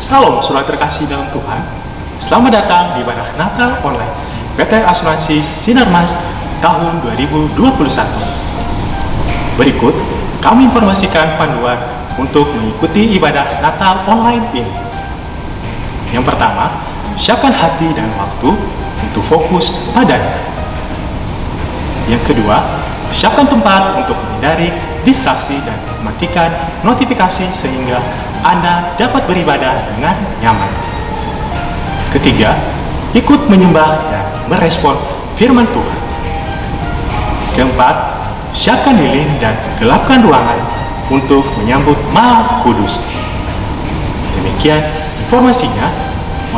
Salam saudara terkasih dalam Tuhan. Selamat datang di ibadah Natal online PT Asuransi Sinarmas tahun 2021. Berikut kami informasikan panduan untuk mengikuti ibadah Natal online ini. Yang pertama, siapkan hati dan waktu untuk fokus padanya. Yang kedua, siapkan tempat untuk menghindari distraksi dan mematikan notifikasi sehingga Anda dapat beribadah dengan nyaman. Ketiga, ikut menyembah dan merespon firman Tuhan. Keempat, siapkan lilin dan gelapkan ruangan untuk menyambut Maha Kudus. Demikian informasinya.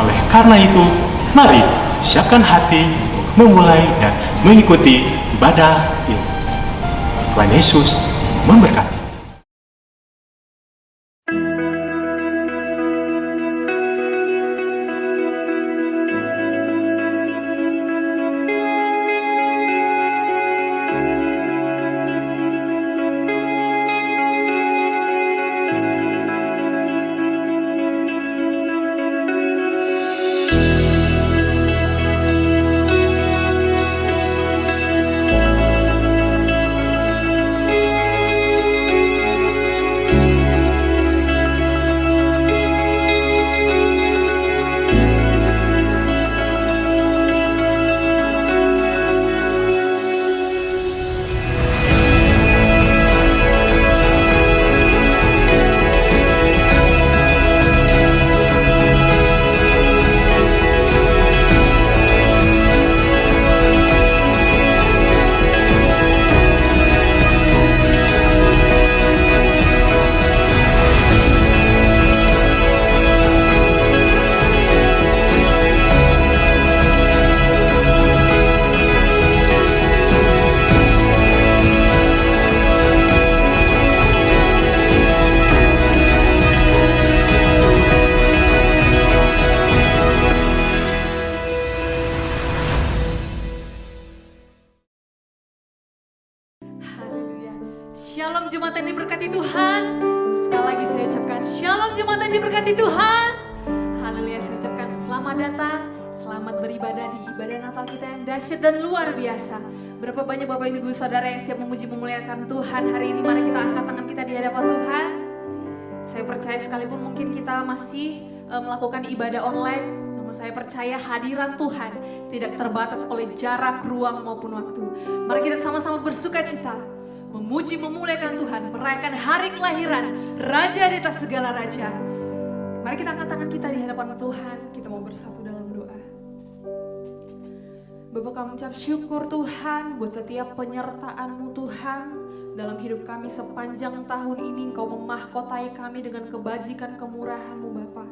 Oleh karena itu, mari siapkan hati untuk memulai dan mengikuti ibadah ini. Tuhan Yesus memberkati. Shalom jemaat yang diberkati Tuhan. Sekali lagi saya ucapkan Shalom jemaat yang diberkati Tuhan. Haleluya, saya ucapkan selamat datang, selamat beribadah di ibadah Natal kita yang dahsyat dan luar biasa. Berapa banyak Bapak Ibu Saudara yang siap memuji memuliakan Tuhan hari ini. Mari kita angkat tangan kita di hadapan Tuhan. Saya percaya sekalipun mungkin kita masih melakukan ibadah online, namun saya percaya hadiran Tuhan tidak terbatas oleh jarak, ruang maupun waktu. Mari kita sama-sama bersukacita, memuji memuliakan Tuhan, merayakan hari kelahiran Raja di atas segala raja. Mari kita angkat tangan kita di hadapan Tuhan, kita mau bersatu dalam doa. Bapa, kami ucap syukur Tuhan buat setiap penyertaan-Mu Tuhan dalam hidup kami sepanjang tahun ini. Engkau memahkotai kami dengan kebajikan kemurahan-Mu Bapa.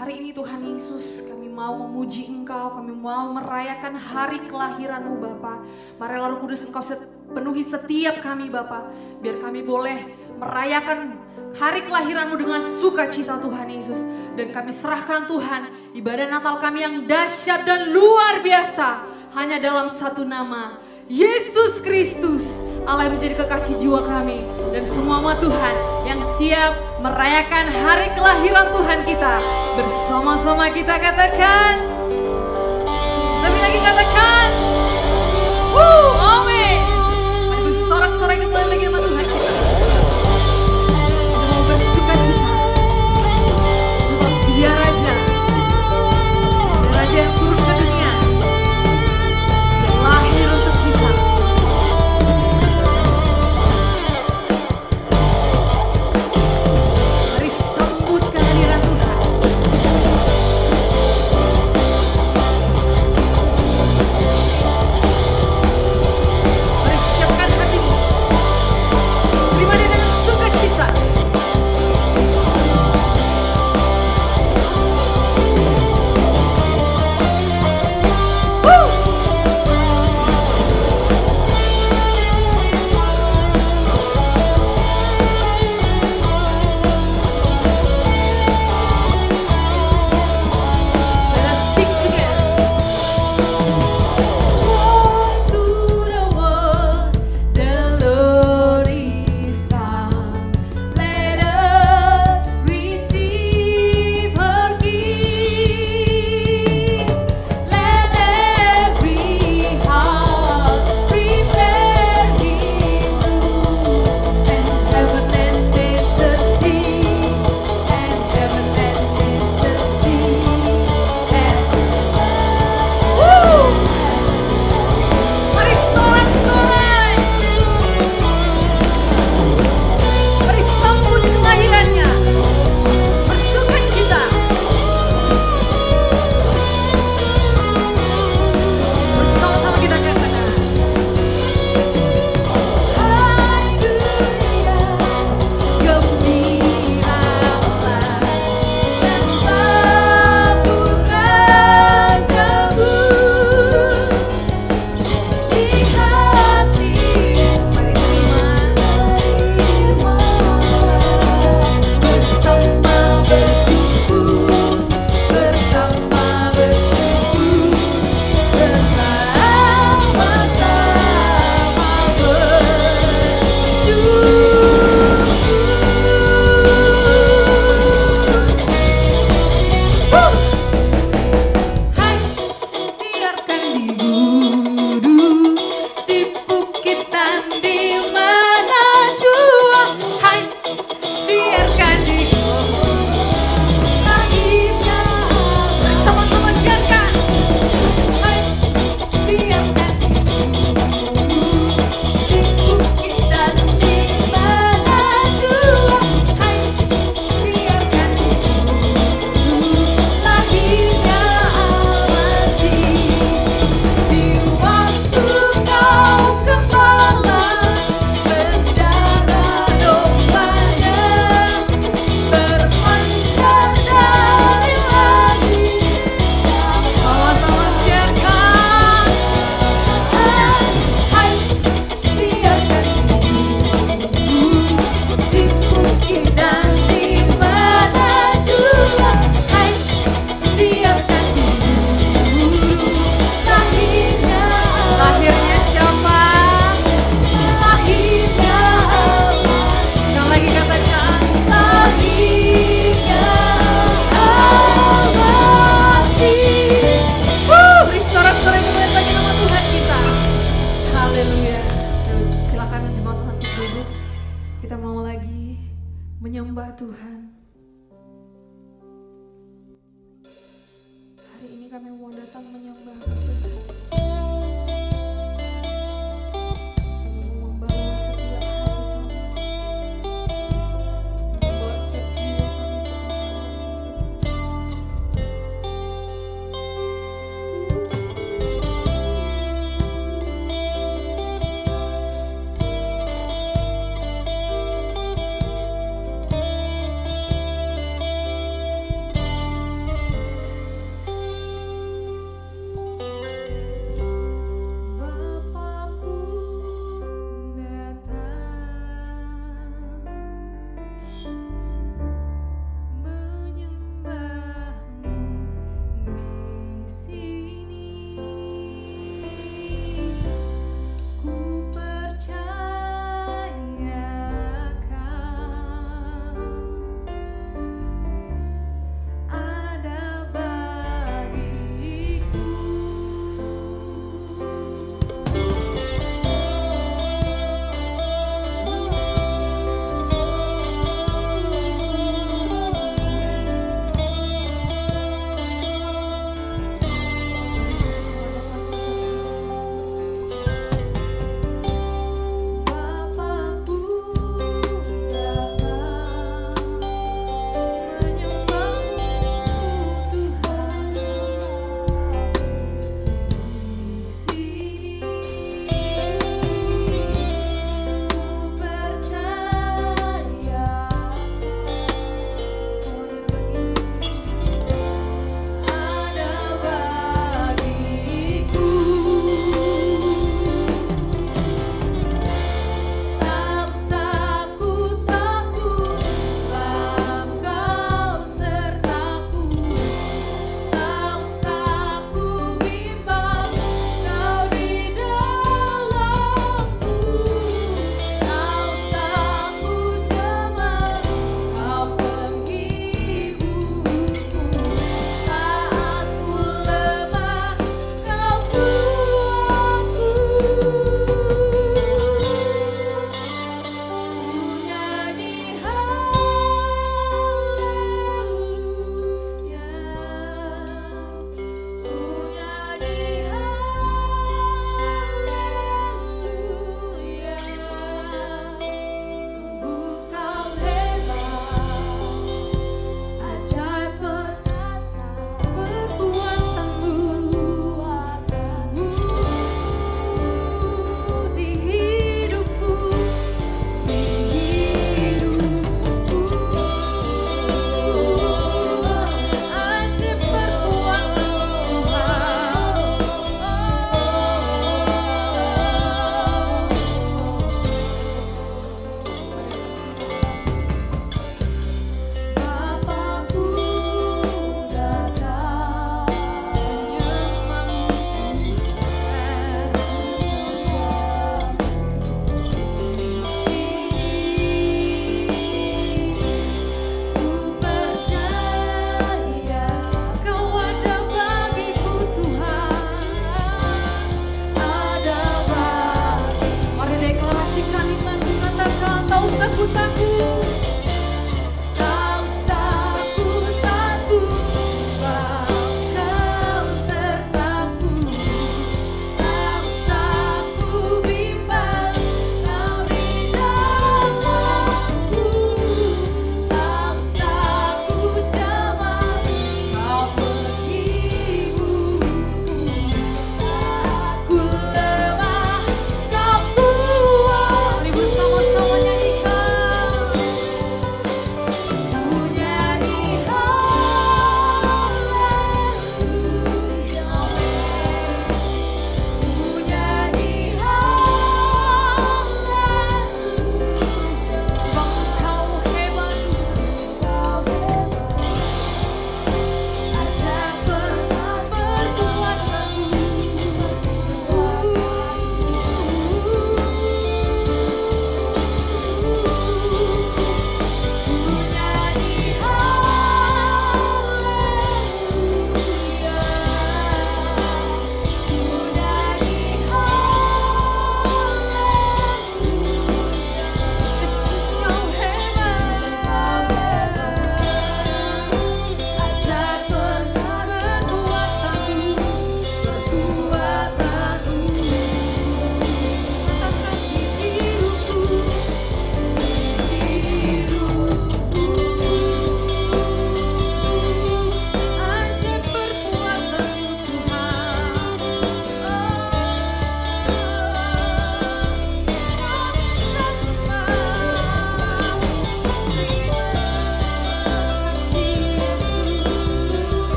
Hari ini Tuhan Yesus, kami mau memuji Engkau, kami mau merayakan hari kelahiran-Mu Bapa. Mari Roh Kudus Engkau penuhi setiap kami Bapa, biar kami boleh merayakan hari kelahiran-Mu dengan sukacita Tuhan Yesus. Dan kami serahkan Tuhan ibadah Natal kami yang dahsyat dan luar biasa hanya dalam satu nama, Yesus Kristus, Allah yang menjadi kekasih jiwa kami. Dan semua umat Tuhan yang siap merayakan hari kelahiran Tuhan kita, bersama-sama kita katakan, lebih lagi katakan, amin. Mari bersorak-sorai kemuliaan bagi nama Tuhan kita. Kita mau bersuka cita, sebab Dia Raja, Raja yang turun ke dunia, yang lahir untuk kita. Mari sambut kehadiran Tuhan.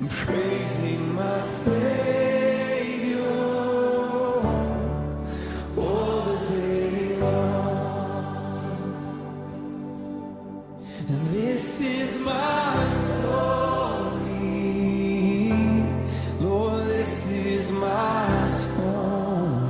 praising my Savior all the day long. And this is my story, Lord, this is my song.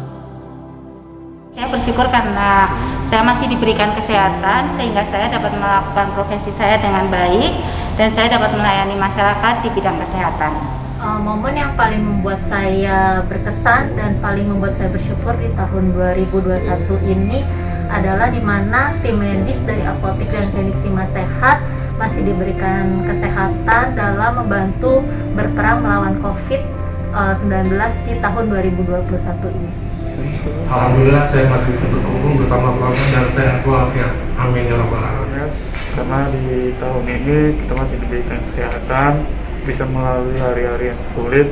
Saya bersyukur karena saya masih diberikan kesehatan sehingga saya dapat melakukan profesi saya dengan baik dan saya dapat melayani masyarakat di bidang kesehatan. Momen yang paling membuat saya berkesan dan paling membuat saya bersyukur di tahun 2021 ini adalah di mana tim medis dari Apotik dan Klinik Sima Sehat masih diberikan kesehatan dalam membantu berperang melawan COVID-19 di tahun 2021 ini. Alhamdulillah saya masih bisa berkumpul bersama keluarga dan sehat walafiat. Amin ya rabbal alamin. Karena di tahun ini kita masih diberikan kesehatan, bisa melalui hari-hari yang sulit.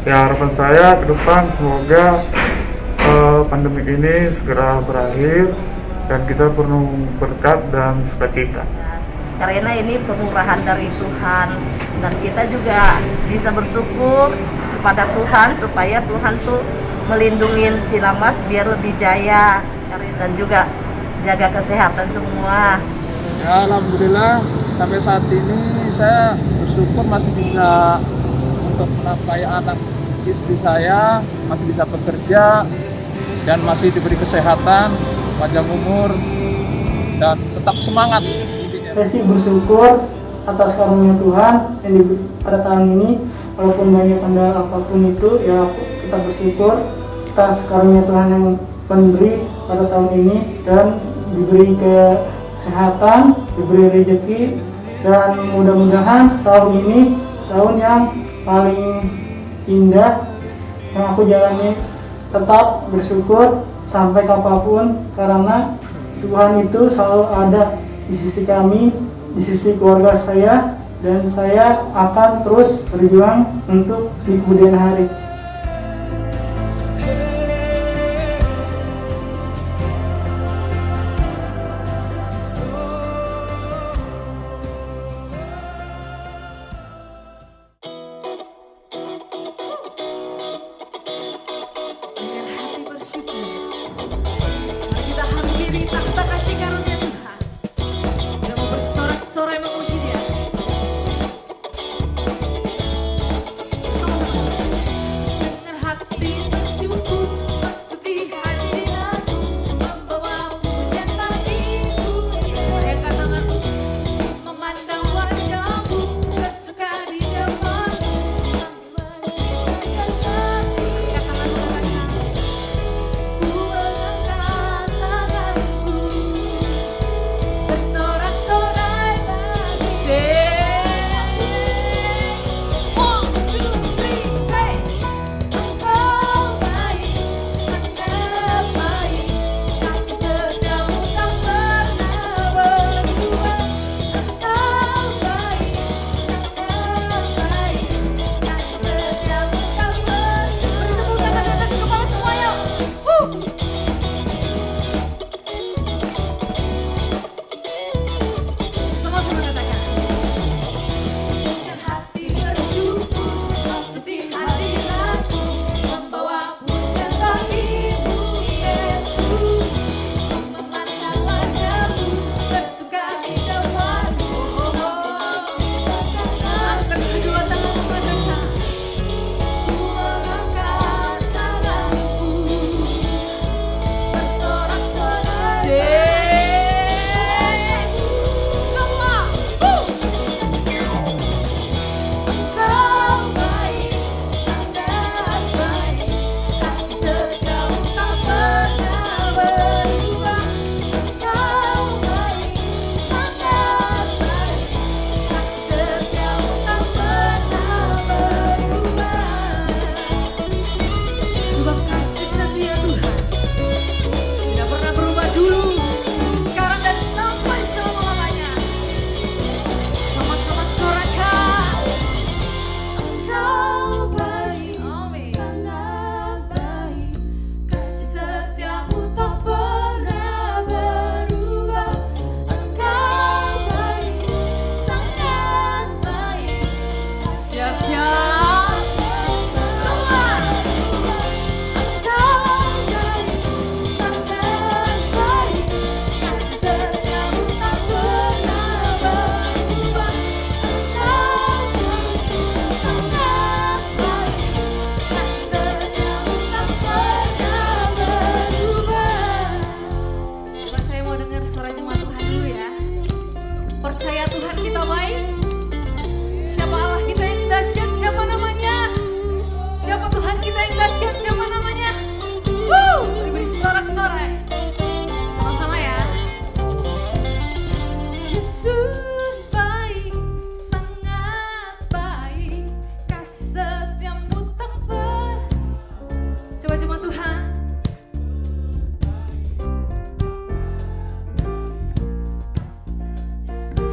Ya, harapan saya ke depan semoga pandemi ini segera berakhir dan kita penuh berkat dan sukacita. Karena ini pemurahan dari Tuhan dan kita juga bisa bersyukur kepada Tuhan supaya Tuhan tuh melindungi Sinamas biar lebih jaya dan juga jaga kesehatan semua. Ya, alhamdulillah sampai saat ini saya bersyukur masih bisa untuk menafkahi anak istri saya, masih bisa bekerja dan masih diberi kesehatan, panjang umur dan tetap semangat. Saya sih bersyukur atas karunia Tuhan yang pada tahun ini, walaupun banyak kendala apapun itu, ya kita bersyukur atas karunia Tuhan yang memberi pada tahun ini dan diberi kesehatan, diberi rezeki, dan mudah-mudahan tahun ini tahun yang paling indah yang aku jalani. Tetap bersyukur sampai kapanpun karena Tuhan itu selalu ada di sisi kami, di sisi keluarga saya, dan saya akan terus berjuang untuk di kemudian hari. Dengan hati bersyukur, mari kita hampiri takhta kasih karunia Tuhan. Kita mau bersorak-sorai memuji Dia. Sama-sama.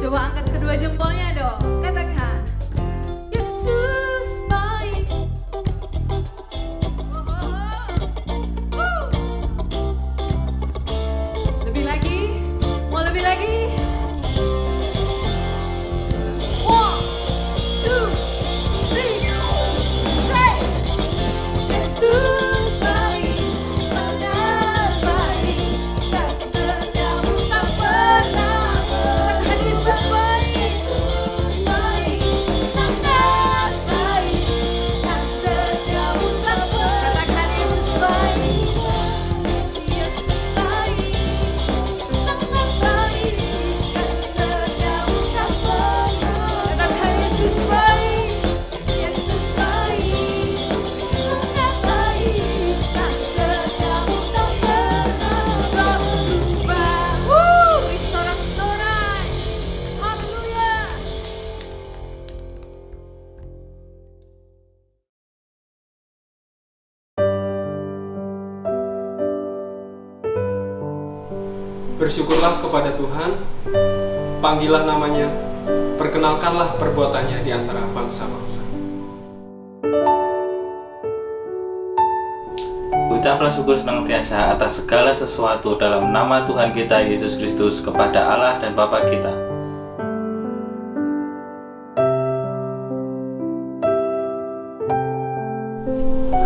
Coba angkat kedua jempolnya dong. Katakan, Yesus baik. Lebih lagi? Mau lebih lagi? 1, 2, 3, say, Yesus baik, sangat baik, tak sedamu tak pernah. Katakan Yesus baik, sangat baik, tak sedamu tak pernah. Katakan Yesus baik, Yesus baik, sangat baik, tak sedamu tak pernah. Katakan Yesus baik, Yesus baik, sangat baik, tak sedamu tak pernah berubah. Beri sorak-sorai, haleluya. Bersyukurlah kepada Tuhan, panggillah namanya, perkenalkanlah perbuatannya di antara bangsa-bangsa. Ucaplah syukur senantiasa atas segala sesuatu dalam nama Tuhan kita Yesus Kristus kepada Allah dan Bapa kita.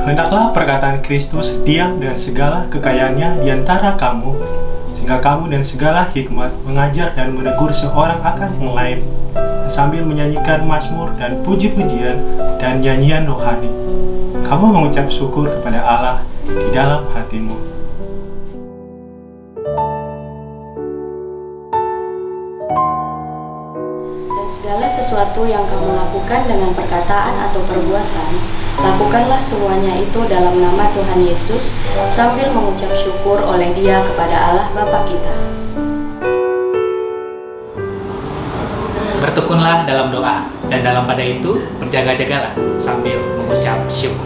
Hendaklah perkataan Kristus diam dengan segala kekayaannya di antara kamu, sehingga kamu dan segala hikmat mengajar dan menegur seorang akan yang lain, sambil menyanyikan mazmur dan puji-pujian dan nyanyian rohani. Kamu mengucap syukur kepada Allah di dalam hatimu. Dan segala sesuatu yang kamu lakukan dengan perkataan atau perbuatan, lakukanlah semuanya itu dalam nama Tuhan Yesus, sambil mengucap syukur oleh Dia kepada Allah Bapa kita. Bertekunlah dalam doa, dan dalam pada itu berjaga-jagalah sambil mengucap syukur.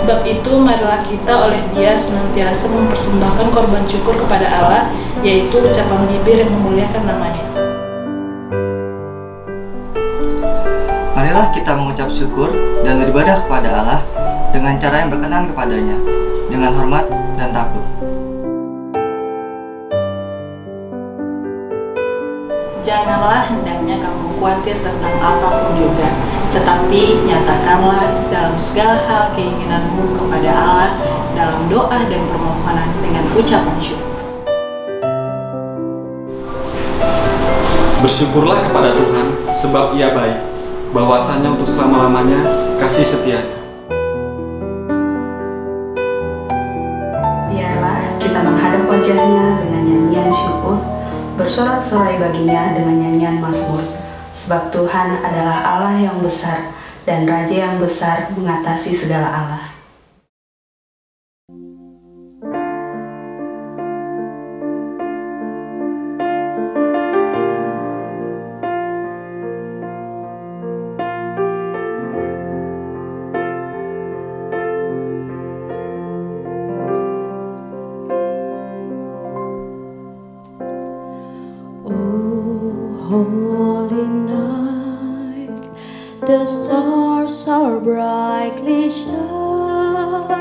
Sebab itu marilah kita oleh Dia senantiasa mempersembahkan korban syukur kepada Allah, yaitu ucapan bibir yang memuliakan namanya. Marilah kita mengucap syukur dan beribadah kepada Allah dengan cara yang berkenan kepadanya, dengan hormat dan takut. Janganlah hendaknya kamu khawatir tentang apapun juga, tetapi nyatakanlah dalam segala hal keinginanmu kepada Allah dalam doa dan permohonan dengan ucapan syukur. Bersyukurlah kepada Tuhan, sebab Ia baik, bahwasanya untuk selama-lamanya kasih setianya. Biarlah kita menghadap wajah-Nya dengan nyanyian syukur, bersorak-sorai baginya dengan nyanyian mazmur, sebab Tuhan adalah Allah yang besar dan Raja yang besar mengatasi segala Allah. Holy night, the stars are brightly shining.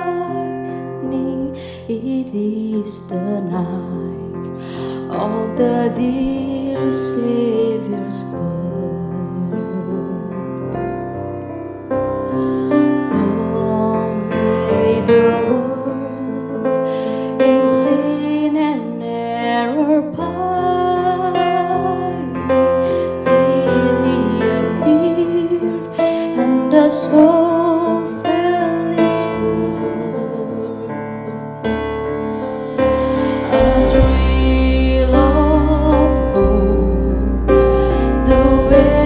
It is the night of the dear Savior's birth. Only the world in sin and error the soul felt its worth. A thrill of hope, the way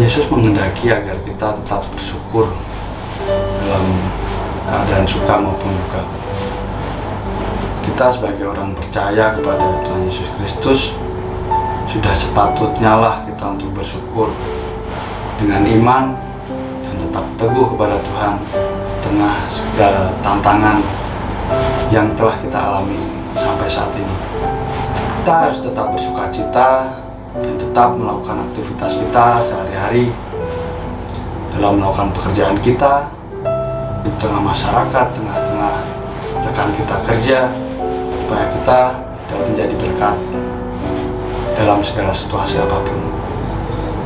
Yesus menghendaki agar kita tetap bersyukur dalam keadaan suka maupun duka. Kita sebagai orang percaya kepada Tuhan Yesus Kristus sudah sepatutnya lah kita untuk bersyukur dengan iman dan tetap teguh kepada Tuhan di tengah segala tantangan yang telah kita alami sampai saat ini. Kita harus tetap bersukacita dan tetap melakukan aktivitas kita sehari-hari dalam melakukan pekerjaan kita di tengah masyarakat, tengah-tengah rekan kita kerja, supaya kita dapat menjadi berkat dalam segala situasi apapun.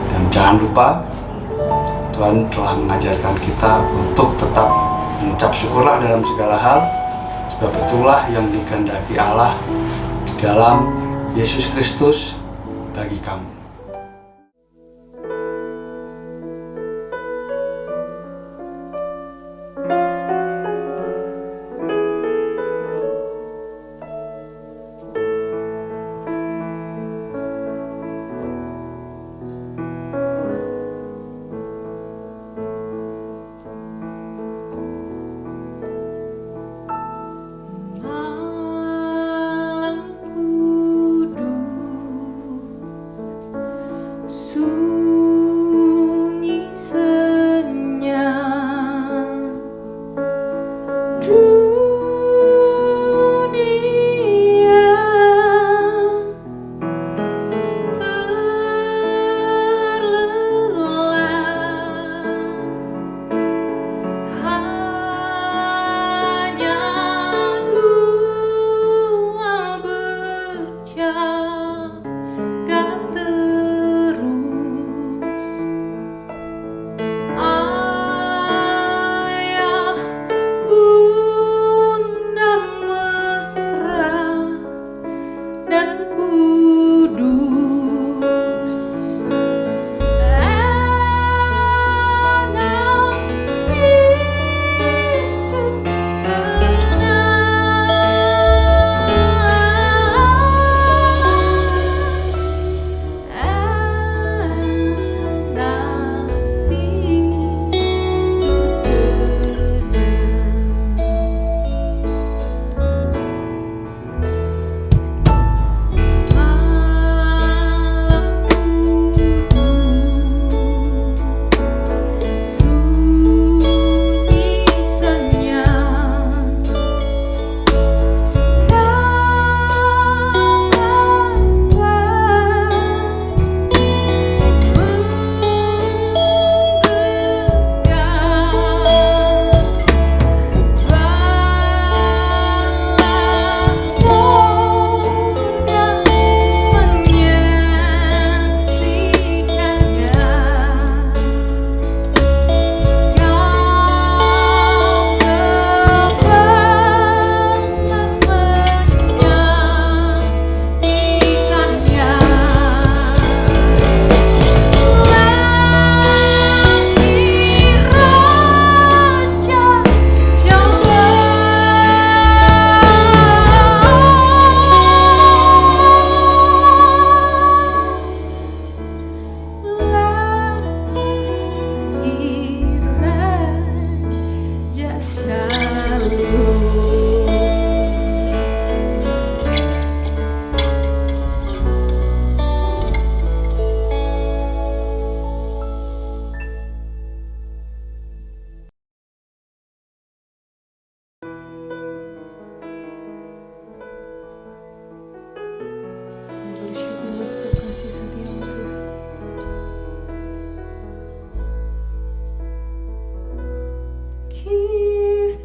Dan jangan lupa, Tuhan telah mengajarkan kita untuk tetap mengucap syukurlah dalam segala hal, sebab itulah yang dikehendaki Allah dalam Yesus Kristus bagi kamu. Give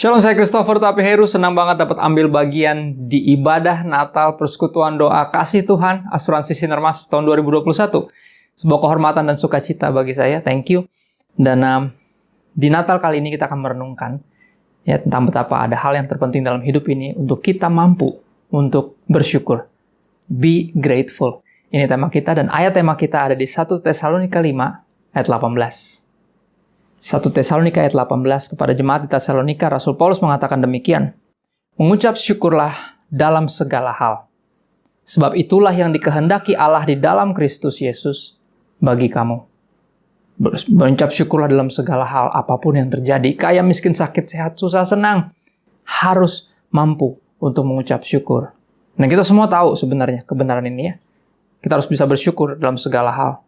Shalom, saya Christopher Tapiheru. Senang banget dapat ambil bagian di ibadah Natal Persekutuan Doa Kasih Tuhan Asuransi Sinarmas tahun 2021. Sebuah kehormatan dan sukacita bagi saya. Thank you. Dan di Natal kali ini kita akan merenungkan ya tentang betapa ada hal yang terpenting dalam hidup ini untuk kita mampu untuk bersyukur. Be grateful. Ini tema kita dan ayat tema kita ada di 1 Tesalonika 5 ayat 18. 1 Tesalonika ayat 18, kepada jemaat di Tesalonika, Rasul Paulus mengatakan demikian. Mengucap syukurlah dalam segala hal. Sebab itulah yang dikehendaki Allah di dalam Kristus Yesus bagi kamu. Mengucap syukurlah dalam segala hal, apapun yang terjadi. Kaya, miskin, sakit, sehat, susah, senang. Harus mampu untuk mengucap syukur. Nah, kita semua tahu sebenarnya kebenaran ini ya. Kita harus bisa bersyukur dalam segala hal.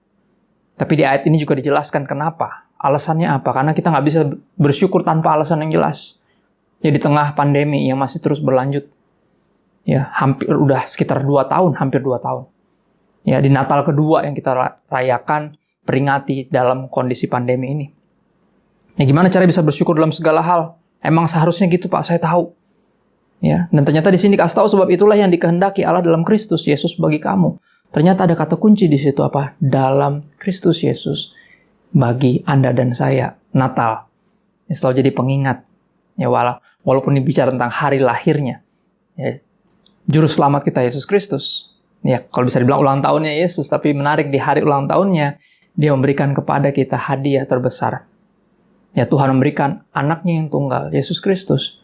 Tapi di ayat ini juga dijelaskan kenapa. Alasannya apa? Karena kita nggak bisa bersyukur tanpa alasan yang jelas. Ya di tengah pandemi yang masih terus berlanjut. Ya hampir udah sekitar 2 tahun, hampir 2 tahun. Ya di Natal kedua yang kita rayakan, peringati dalam kondisi pandemi ini. Ya gimana cara bisa bersyukur dalam segala hal? Emang seharusnya gitu Pak, saya tahu. Ya, dan ternyata di sini dikasih tahu sebab itulah yang dikehendaki Allah dalam Kristus Yesus bagi kamu. Ternyata ada kata kunci di situ apa? Dalam Kristus Yesus. Bagi Anda dan saya, Natal. Ini selalu jadi pengingat. Ya, walaupun ini bicara tentang hari lahirnya. Ya, Juru Selamat kita, Yesus Kristus. Ya, kalau bisa dibilang ulang tahunnya Yesus, tapi menarik di hari ulang tahunnya, Dia memberikan kepada kita hadiah terbesar. Ya, Tuhan memberikan anaknya yang tunggal, Yesus Kristus.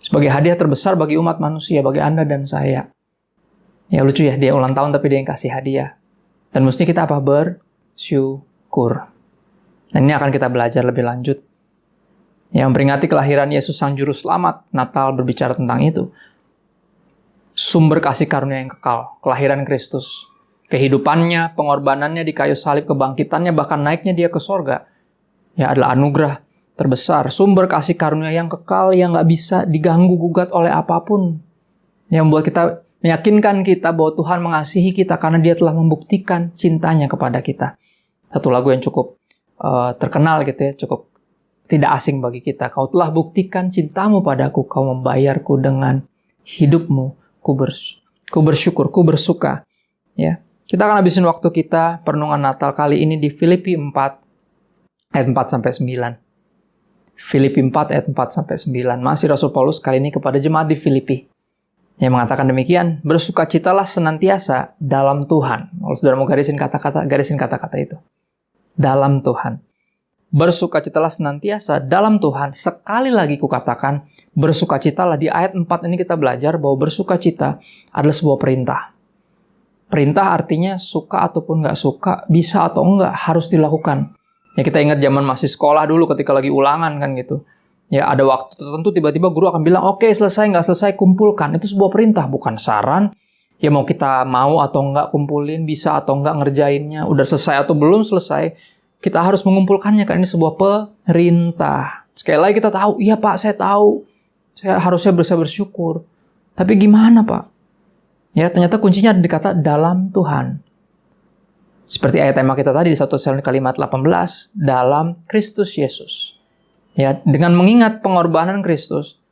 Sebagai hadiah terbesar bagi umat manusia, bagi Anda dan saya. Ya, lucu ya, Dia ulang tahun tapi Dia yang kasih hadiah. Dan mesti kita apa? Bersyukur. Dan ini akan kita belajar lebih lanjut. Yang memperingati kelahiran Yesus Sang Juru Selamat, Natal berbicara tentang itu. Sumber kasih karunia yang kekal, kelahiran Kristus. Kehidupannya, pengorbanannya di kayu salib, kebangkitannya, bahkan naiknya Dia ke sorga. Ya adalah anugerah terbesar. Sumber kasih karunia yang kekal, yang nggak bisa diganggu-gugat oleh apapun. Yang membuat kita, meyakinkan kita bahwa Tuhan mengasihi kita karena Dia telah membuktikan cintanya kepada kita. Satu lagu yang cukup terkenal gitu ya, cukup tidak asing bagi kita. Kau telah buktikan cintamu padaku, kau membayarku dengan hidupmu, ku bersyukur, ku bersuka. Ya, kita akan habisin waktu kita perenungan Natal kali ini di Filipi 4 ayat 4-9. Filipi 4 ayat 4-9. Masih Rasul Paulus kali ini kepada jemaat di Filipi. Yang mengatakan demikian, bersukacitalah senantiasa dalam Tuhan. Kalau saudara mau garisin kata-kata itu. Dalam Tuhan. Bersukacitalah senantiasa dalam Tuhan. Sekali lagi kukatakan, bersukacitalah. Di ayat 4 ini kita belajar bahwa bersukacita adalah sebuah perintah. Perintah artinya suka ataupun nggak suka, bisa atau enggak, harus dilakukan. Ya kita ingat zaman masih sekolah dulu ketika lagi ulangan kan gitu. Ya ada waktu tertentu tiba-tiba guru akan bilang, oke, selesai nggak selesai kumpulkan. Itu sebuah perintah, bukan saran. Ya mau kita mau atau enggak kumpulin, bisa atau enggak ngerjainnya, udah selesai atau belum selesai, kita harus mengumpulkannya, karena ini sebuah perintah. Sekali lagi kita tahu, iya Pak, saya tahu, saya harusnya bisa bersyukur. Tapi gimana Pak? Ya ternyata kuncinya ada di kata dalam Tuhan. Seperti ayat tema kita tadi di 1 Tesalonika 5:18, dalam Kristus Yesus. Ya, dengan mengingat pengorbanan Kristus,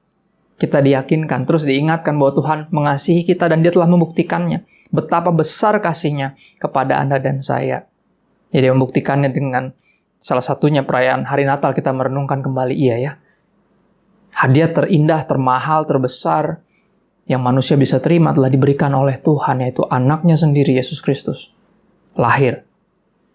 kita diyakinkan, terus diingatkan bahwa Tuhan mengasihi kita dan Dia telah membuktikannya. Betapa besar kasih-Nya kepada Anda dan saya. Jadi membuktikannya dengan salah satunya perayaan hari Natal kita merenungkan kembali, iya ya. Hadiah terindah, termahal, terbesar yang manusia bisa terima telah diberikan oleh Tuhan, yaitu anaknya sendiri, Yesus Kristus. Lahir,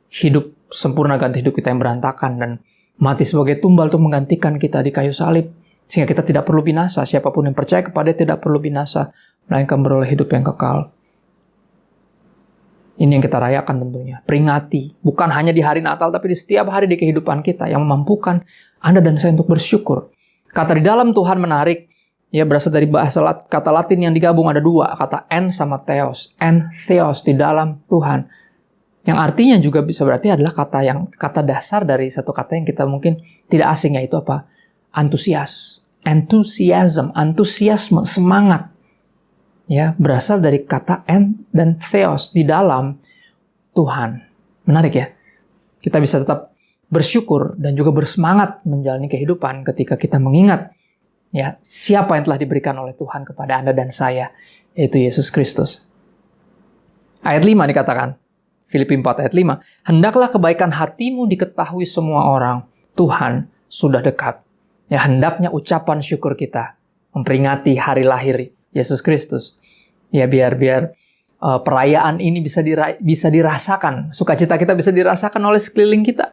hidup sempurna ganti hidup kita yang berantakan, dan mati sebagai tumbal untuk menggantikan kita di kayu salib. Sehingga kita tidak perlu binasa. Siapapun yang percaya kepada Dia tidak perlu binasa, melainkan beroleh hidup yang kekal. Ini yang kita rayakan tentunya. Peringati. Bukan hanya di hari Natal, tapi di setiap hari di kehidupan kita yang memampukan Anda dan saya untuk bersyukur. Kata di dalam Tuhan menarik. Ya berasal dari bahasa kata Latin yang digabung ada 2. Kata en sama theos. En theos, di dalam Tuhan. Yang artinya juga bisa berarti adalah kata dasar dari satu kata yang kita mungkin tidak asing, yaitu apa? Antusias. Enthusiasm, antusiasme, semangat. Ya, berasal dari kata en dan theos, di dalam Tuhan. Menarik ya? Kita bisa tetap bersyukur dan juga bersemangat menjalani kehidupan ketika kita mengingat Ya, siapa yang telah diberikan oleh Tuhan kepada Anda dan saya, yaitu Yesus Kristus. Ayat 5 dikatakan, Filipi 4 ayat 5, hendaklah kebaikan hatimu diketahui semua orang, Tuhan sudah dekat. Ya, hendaknya ucapan syukur kita memperingati hari lahir Yesus Kristus. Ya, biar perayaan ini bisa dirasakan, sukacita kita bisa dirasakan oleh sekeliling kita.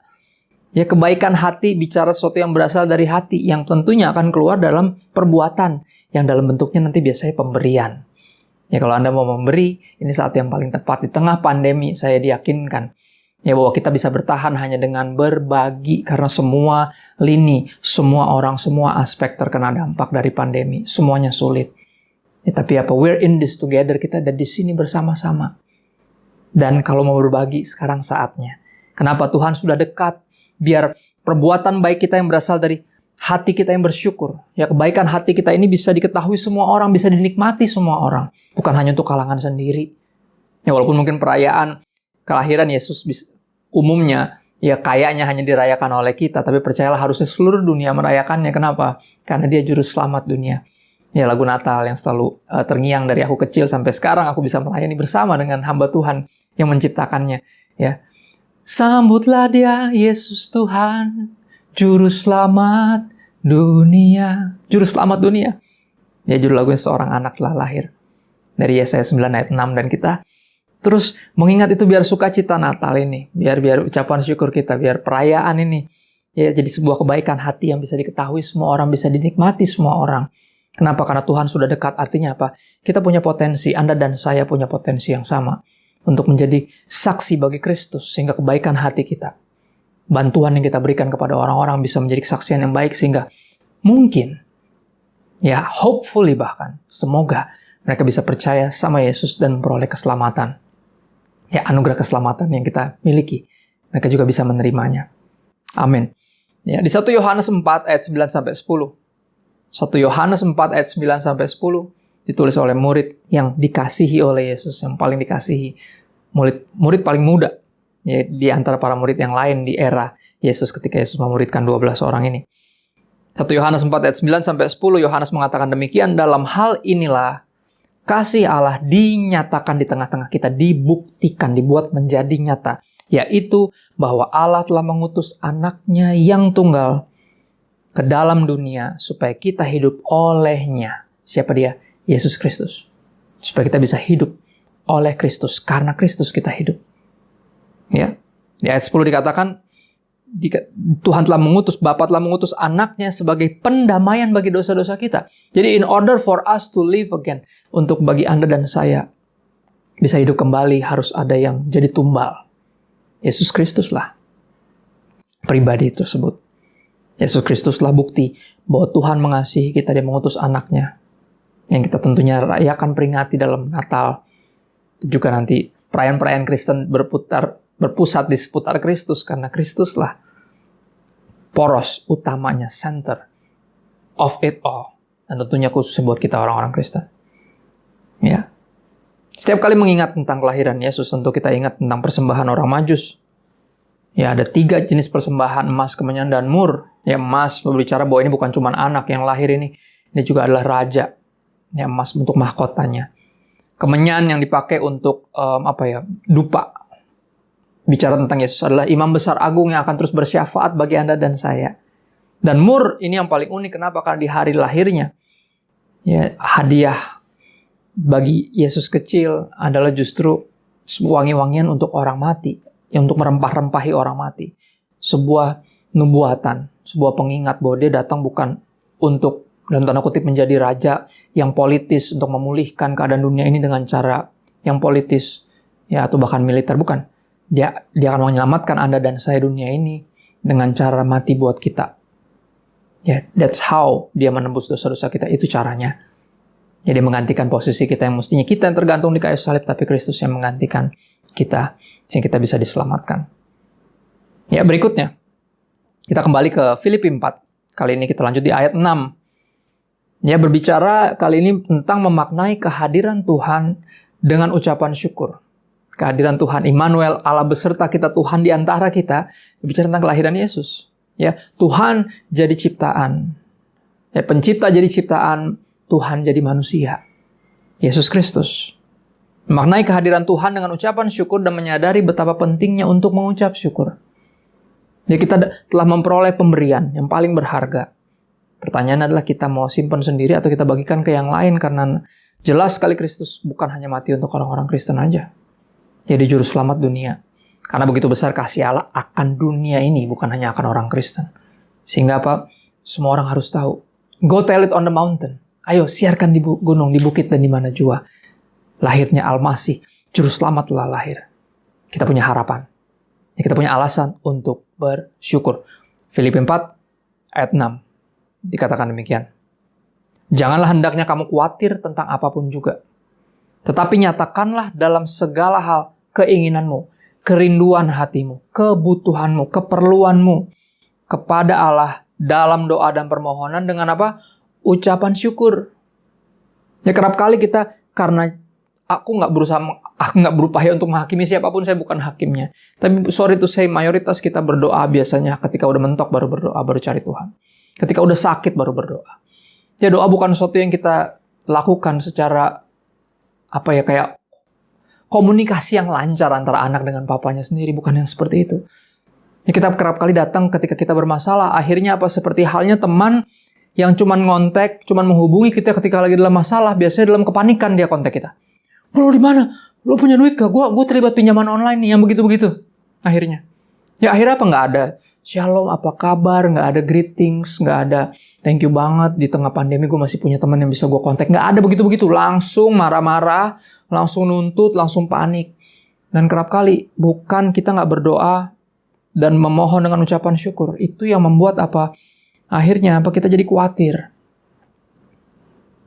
Ya, kebaikan hati bicara sesuatu yang berasal dari hati, yang tentunya akan keluar dalam perbuatan, yang dalam bentuknya nanti biasanya pemberian. Ya, kalau Anda mau memberi, ini saat yang paling tepat. Di tengah pandemi, saya diyakinkan ya bahwa kita bisa bertahan hanya dengan berbagi, karena semua lini, semua orang, semua aspek terkena dampak dari pandemi. Semuanya sulit. Ya, tapi apa? We're in this together. Kita ada di sini bersama-sama. Dan kalau mau berbagi, sekarang saatnya. Kenapa? Tuhan sudah dekat. Biar perbuatan baik kita yang berasal dari hati kita yang bersyukur. Ya, kebaikan hati kita ini bisa diketahui semua orang, bisa dinikmati semua orang. Bukan hanya untuk kalangan sendiri. Ya, walaupun mungkin perayaan kelahiran Yesus umumnya, ya kayaknya hanya dirayakan oleh kita. Tapi percayalah, harusnya seluruh dunia merayakannya. Kenapa? Karena dia juru selamat dunia. Ya, lagu Natal yang selalu terngiang dari aku kecil sampai sekarang, aku bisa melayani bersama dengan hamba Tuhan yang menciptakannya. Ya, sambutlah dia, Yesus Tuhan, Juru Selamat dunia. Juru Selamat dunia. Ya, judul lagunya seorang anak telah lahir. Dari Yesaya 9 ayat 6. Dan kita terus mengingat itu biar sukacita Natal ini. Biar ucapan syukur kita, biar perayaan ini ya jadi sebuah kebaikan hati yang bisa diketahui semua orang, bisa dinikmati semua orang. Kenapa? Karena Tuhan sudah dekat. Artinya apa? Kita punya potensi, Anda dan saya punya potensi yang sama untuk menjadi saksi bagi Kristus, sehingga kebaikan hati kita, bantuan yang kita berikan kepada orang-orang bisa menjadi kesaksian yang baik, sehingga mungkin, ya hopefully bahkan, semoga mereka bisa percaya sama Yesus dan memperoleh keselamatan. Ya, anugerah keselamatan yang kita miliki, mereka juga bisa menerimanya. Amin. Ya, di 1 Yohanes 4 ayat 9-10. 1 Yohanes 4 ayat 9-10 ditulis oleh murid yang dikasihi oleh Yesus, yang paling dikasihi. Murid paling muda ya, di antara para murid yang lain di era Yesus ketika Yesus memuridkan 12 orang ini. 1 Yohanes 4 ayat 9-10, Yohanes mengatakan demikian, dalam hal inilah kasih Allah dinyatakan di tengah-tengah kita, dibuktikan, dibuat menjadi nyata, yaitu bahwa Allah telah mengutus anaknya yang tunggal ke dalam dunia supaya kita hidup olehnya. Siapa dia? Yesus Kristus. Supaya kita bisa hidup oleh Kristus. Karena Kristus kita hidup. Ya. Di ayat 10 dikatakan, Tuhan telah mengutus, Bapa telah mengutus anaknya sebagai pendamaian bagi dosa-dosa kita. Jadi in order for us to live again, untuk bagi Anda dan saya bisa hidup kembali, harus ada yang jadi tumbal. Yesus Kristuslah pribadi tersebut. Yesus Kristuslah bukti bahwa Tuhan mengasihi kita, dia mengutus anaknya. Yang kita tentunya rayakan, peringati dalam Natal. Juga nanti perayaan-perayaan Kristen berpusat di seputar Kristus, karena Kristuslah poros utamanya, center of it all. Dan tentunya khususnya buat kita orang-orang Kristen. Ya. Setiap kali mengingat tentang kelahiran Yesus, tentu kita ingat tentang persembahan orang Majus. Ya, ada 3 jenis persembahan, emas, kemenyan, dan mur. Ya, emas berbicara bahwa ini bukan cuma anak yang lahir ini juga adalah raja. Ya, emas untuk mahkotanya. Kemenyan yang dipakai untuk dupa. Bicara tentang Yesus adalah imam besar agung yang akan terus bersyafaat bagi Anda dan saya. Dan mur ini yang paling unik. Kenapa? Karena di hari lahirnya, ya, hadiah bagi Yesus kecil adalah justru wangi-wangian untuk orang mati, yang untuk merempah-rempahi orang mati. Sebuah nubuatan, sebuah pengingat bahwa dia datang bukan untuk, dalam tanda kutip, menjadi raja yang politis untuk memulihkan keadaan dunia ini dengan cara yang politis, ya, atau bahkan militer. Bukan. Dia akan menyelamatkan Anda dan saya dunia ini dengan cara mati buat kita. Ya, that's how dia menembus dosa-dosa kita. Itu caranya. Jadi menggantikan posisi kita yang mestinya kita yang tergantung di kayu salib, tapi Kristus yang menggantikan kita, sehingga kita bisa diselamatkan. Ya, berikutnya kita kembali ke Filipi 4. Kali ini kita lanjut di ayat 6. Ya, berbicara kali ini tentang memaknai kehadiran Tuhan dengan ucapan syukur. Kehadiran Tuhan Immanuel, Allah beserta kita, Tuhan di antara kita, berbicara tentang kelahiran Yesus. Ya, Tuhan jadi ciptaan. Pencipta jadi ciptaan, Tuhan jadi manusia. Yesus Kristus. Memaknai kehadiran Tuhan dengan ucapan syukur dan menyadari betapa pentingnya untuk mengucap syukur. Ya, kita telah memperoleh pemberian yang paling berharga. Pertanyaan adalah kita mau simpan sendiri atau kita bagikan ke yang lain, karena jelas sekali Kristus bukan hanya mati untuk orang-orang Kristen aja. Jadi juru selamat dunia. Karena begitu besar kasih Allah akan dunia ini, bukan hanya akan orang Kristen. Sehingga apa? Semua orang harus tahu. Go tell it on the mountain. Ayo siarkan di gunung, di bukit, dan di mana jua. Lahirnya Al-Masih, juru selamat telah lahir. Kita punya harapan. Kita punya alasan untuk bersyukur. Filipi 4 ayat 6 dikatakan demikian. Janganlah hendaknya kamu khawatir tentang apapun juga. Tetapi nyatakanlah dalam segala hal keinginanmu, kerinduan hatimu, kebutuhanmu, keperluanmu kepada Allah dalam doa dan permohonan dengan apa? Ucapan syukur. Ya, kerap kali kita, karena aku nggak berupaya untuk menghakimi siapapun, saya bukan hakimnya. Tapi sorry to say, mayoritas kita berdoa biasanya ketika udah mentok baru berdoa, baru cari Tuhan. Ketika udah sakit baru berdoa. Ya, doa bukan sesuatu yang kita lakukan secara kayak komunikasi yang lancar antara anak dengan papanya sendiri, bukan yang seperti itu. Ya, kita kerap kali datang ketika kita bermasalah, akhirnya seperti halnya teman yang cuman ngontek, cuman menghubungi kita ketika lagi dalam masalah, biasanya dalam kepanikan dia kontak kita. Bro, di mana? Lo punya duit gak? Gue terlibat pinjaman online nih, yang begitu-begitu. Akhirnya. Ya, akhirnya nggak ada shalom, apa kabar, nggak ada greetings, nggak ada thank you banget, di tengah pandemi gue masih punya teman yang bisa gue kontak. Nggak ada begitu-begitu. Langsung marah-marah, langsung nuntut, langsung panik. Dan kerap kali, bukan kita nggak berdoa dan memohon dengan ucapan syukur. Itu yang membuat akhirnya kita jadi khawatir.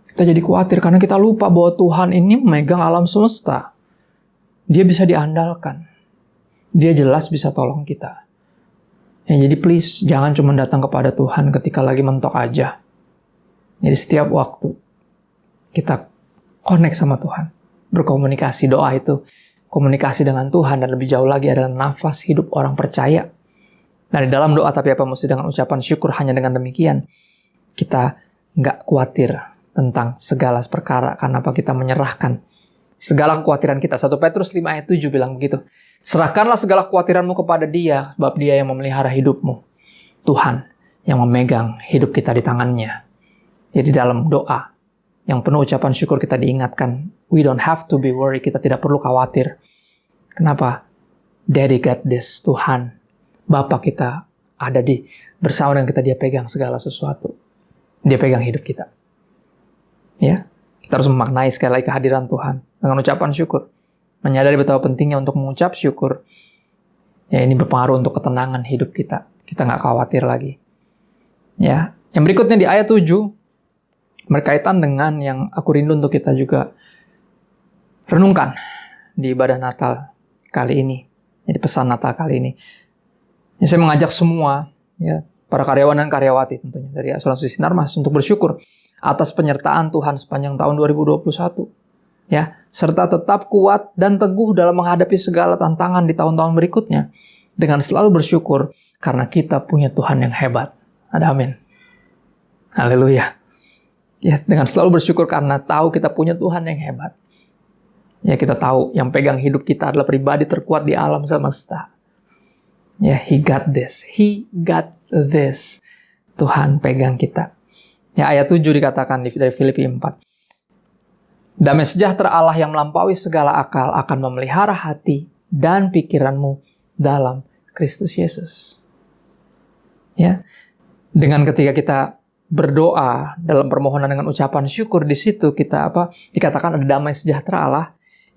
Kita jadi khawatir karena kita lupa bahwa Tuhan ini memegang alam semesta. Dia bisa diandalkan. Dia jelas bisa tolong kita. Ya, jadi please, jangan cuma datang kepada Tuhan ketika lagi mentok aja. Jadi setiap waktu kita connect sama Tuhan. Berkomunikasi, doa itu komunikasi dengan Tuhan, dan lebih jauh lagi adalah nafas hidup orang percaya. Nah, di dalam doa tapi mesti dengan ucapan syukur. Hanya dengan demikian kita nggak khawatir tentang segala perkara, karena kita menyerahkan segala kekhawatiran kita. 1 Petrus 5 ayat 7 bilang begitu. Serahkanlah segala kekhawatiranmu kepada Dia, sebab Dia yang memelihara hidupmu. Tuhan yang memegang hidup kita di tangannya. Jadi dalam doa yang penuh ucapan syukur kita diingatkan, we don't have to be worried, kita tidak perlu khawatir. Kenapa? Daddy got this, Tuhan, Bapa kita ada bersama dengan kita, Dia pegang segala sesuatu. Dia pegang hidup kita. Ya, kita harus memaknai sekali lagi kehadiran Tuhan dengan ucapan syukur. Menyadari betapa pentingnya untuk mengucap syukur. Ya, ini berpengaruh untuk ketenangan hidup kita. Kita nggak khawatir lagi. Ya, yang berikutnya di ayat 7 berkaitan dengan yang aku rindu untuk kita juga renungkan di ibadah Natal kali ini. Jadi pesan Natal kali ini. Ya, saya mengajak semua, ya, para karyawan dan karyawati tentunya dari Asuransi Sinarmas untuk bersyukur atas penyertaan Tuhan sepanjang tahun 2021. Ya, serta tetap kuat dan teguh dalam menghadapi segala tantangan di tahun-tahun berikutnya dengan selalu bersyukur karena kita punya Tuhan yang hebat. Ada amin. Haleluya. Ya, dengan selalu bersyukur karena tahu kita punya Tuhan yang hebat. Ya, kita tahu yang pegang hidup kita adalah pribadi terkuat di alam semesta. Ya, He got this. He got this. Tuhan pegang kita. Ya, ayat 7 dikatakan dari Filipi 4. Damai sejahtera Allah yang melampaui segala akal akan memelihara hati dan pikiranmu dalam Kristus Yesus. Ya, dengan ketika kita berdoa dalam permohonan dengan ucapan syukur, di situ kita dikatakan ada damai sejahtera Allah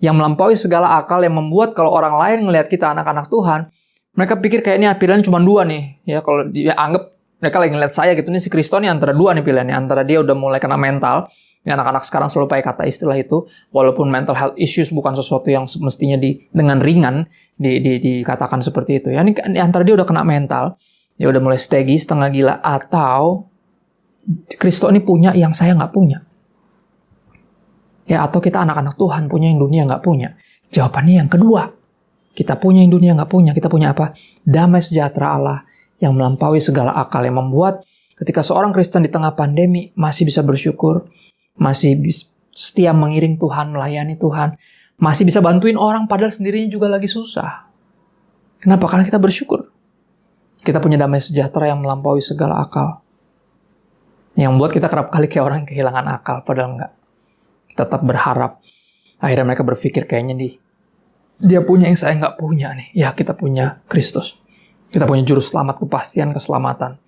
yang melampaui segala akal, yang membuat kalau orang lain ngelihat kita anak-anak Tuhan, mereka pikir kayak ini pilihan cuma dua nih. Ya, kalau dia anggap mereka lagi ngeliat saya gitu, ini si Kristo nih antara dua nih pilihannya. Antara dia udah mulai kena mental, ini anak-anak sekarang selalu pakai kata istilah itu, walaupun mental health issues bukan sesuatu yang mestinya dengan ringan dikatakan seperti itu. Ya, ini antara dia udah kena mental, dia udah mulai staggy, setengah gila, atau Kristo ini punya yang saya nggak punya. Ya, atau kita anak-anak Tuhan punya yang dunia nggak punya. Jawabannya yang kedua. Kita punya yang dunia nggak punya. Kita punya apa? Damai sejahtera Allah yang melampaui segala akal, yang membuat ketika seorang Kristen di tengah pandemi masih bisa bersyukur, masih setia mengiring Tuhan, melayani Tuhan, masih bisa bantuin orang padahal sendirinya juga lagi susah. Kenapa? Karena kita bersyukur. Kita punya damai sejahtera yang melampaui segala akal. Yang membuat kita kerap kali kayak orang kehilangan akal, padahal enggak. Kita tetap berharap. Akhirnya mereka berpikir kayaknya dia punya yang saya nggak punya nih. Ya, kita punya Kristus. Kita punya juru selamat, kepastian keselamatan.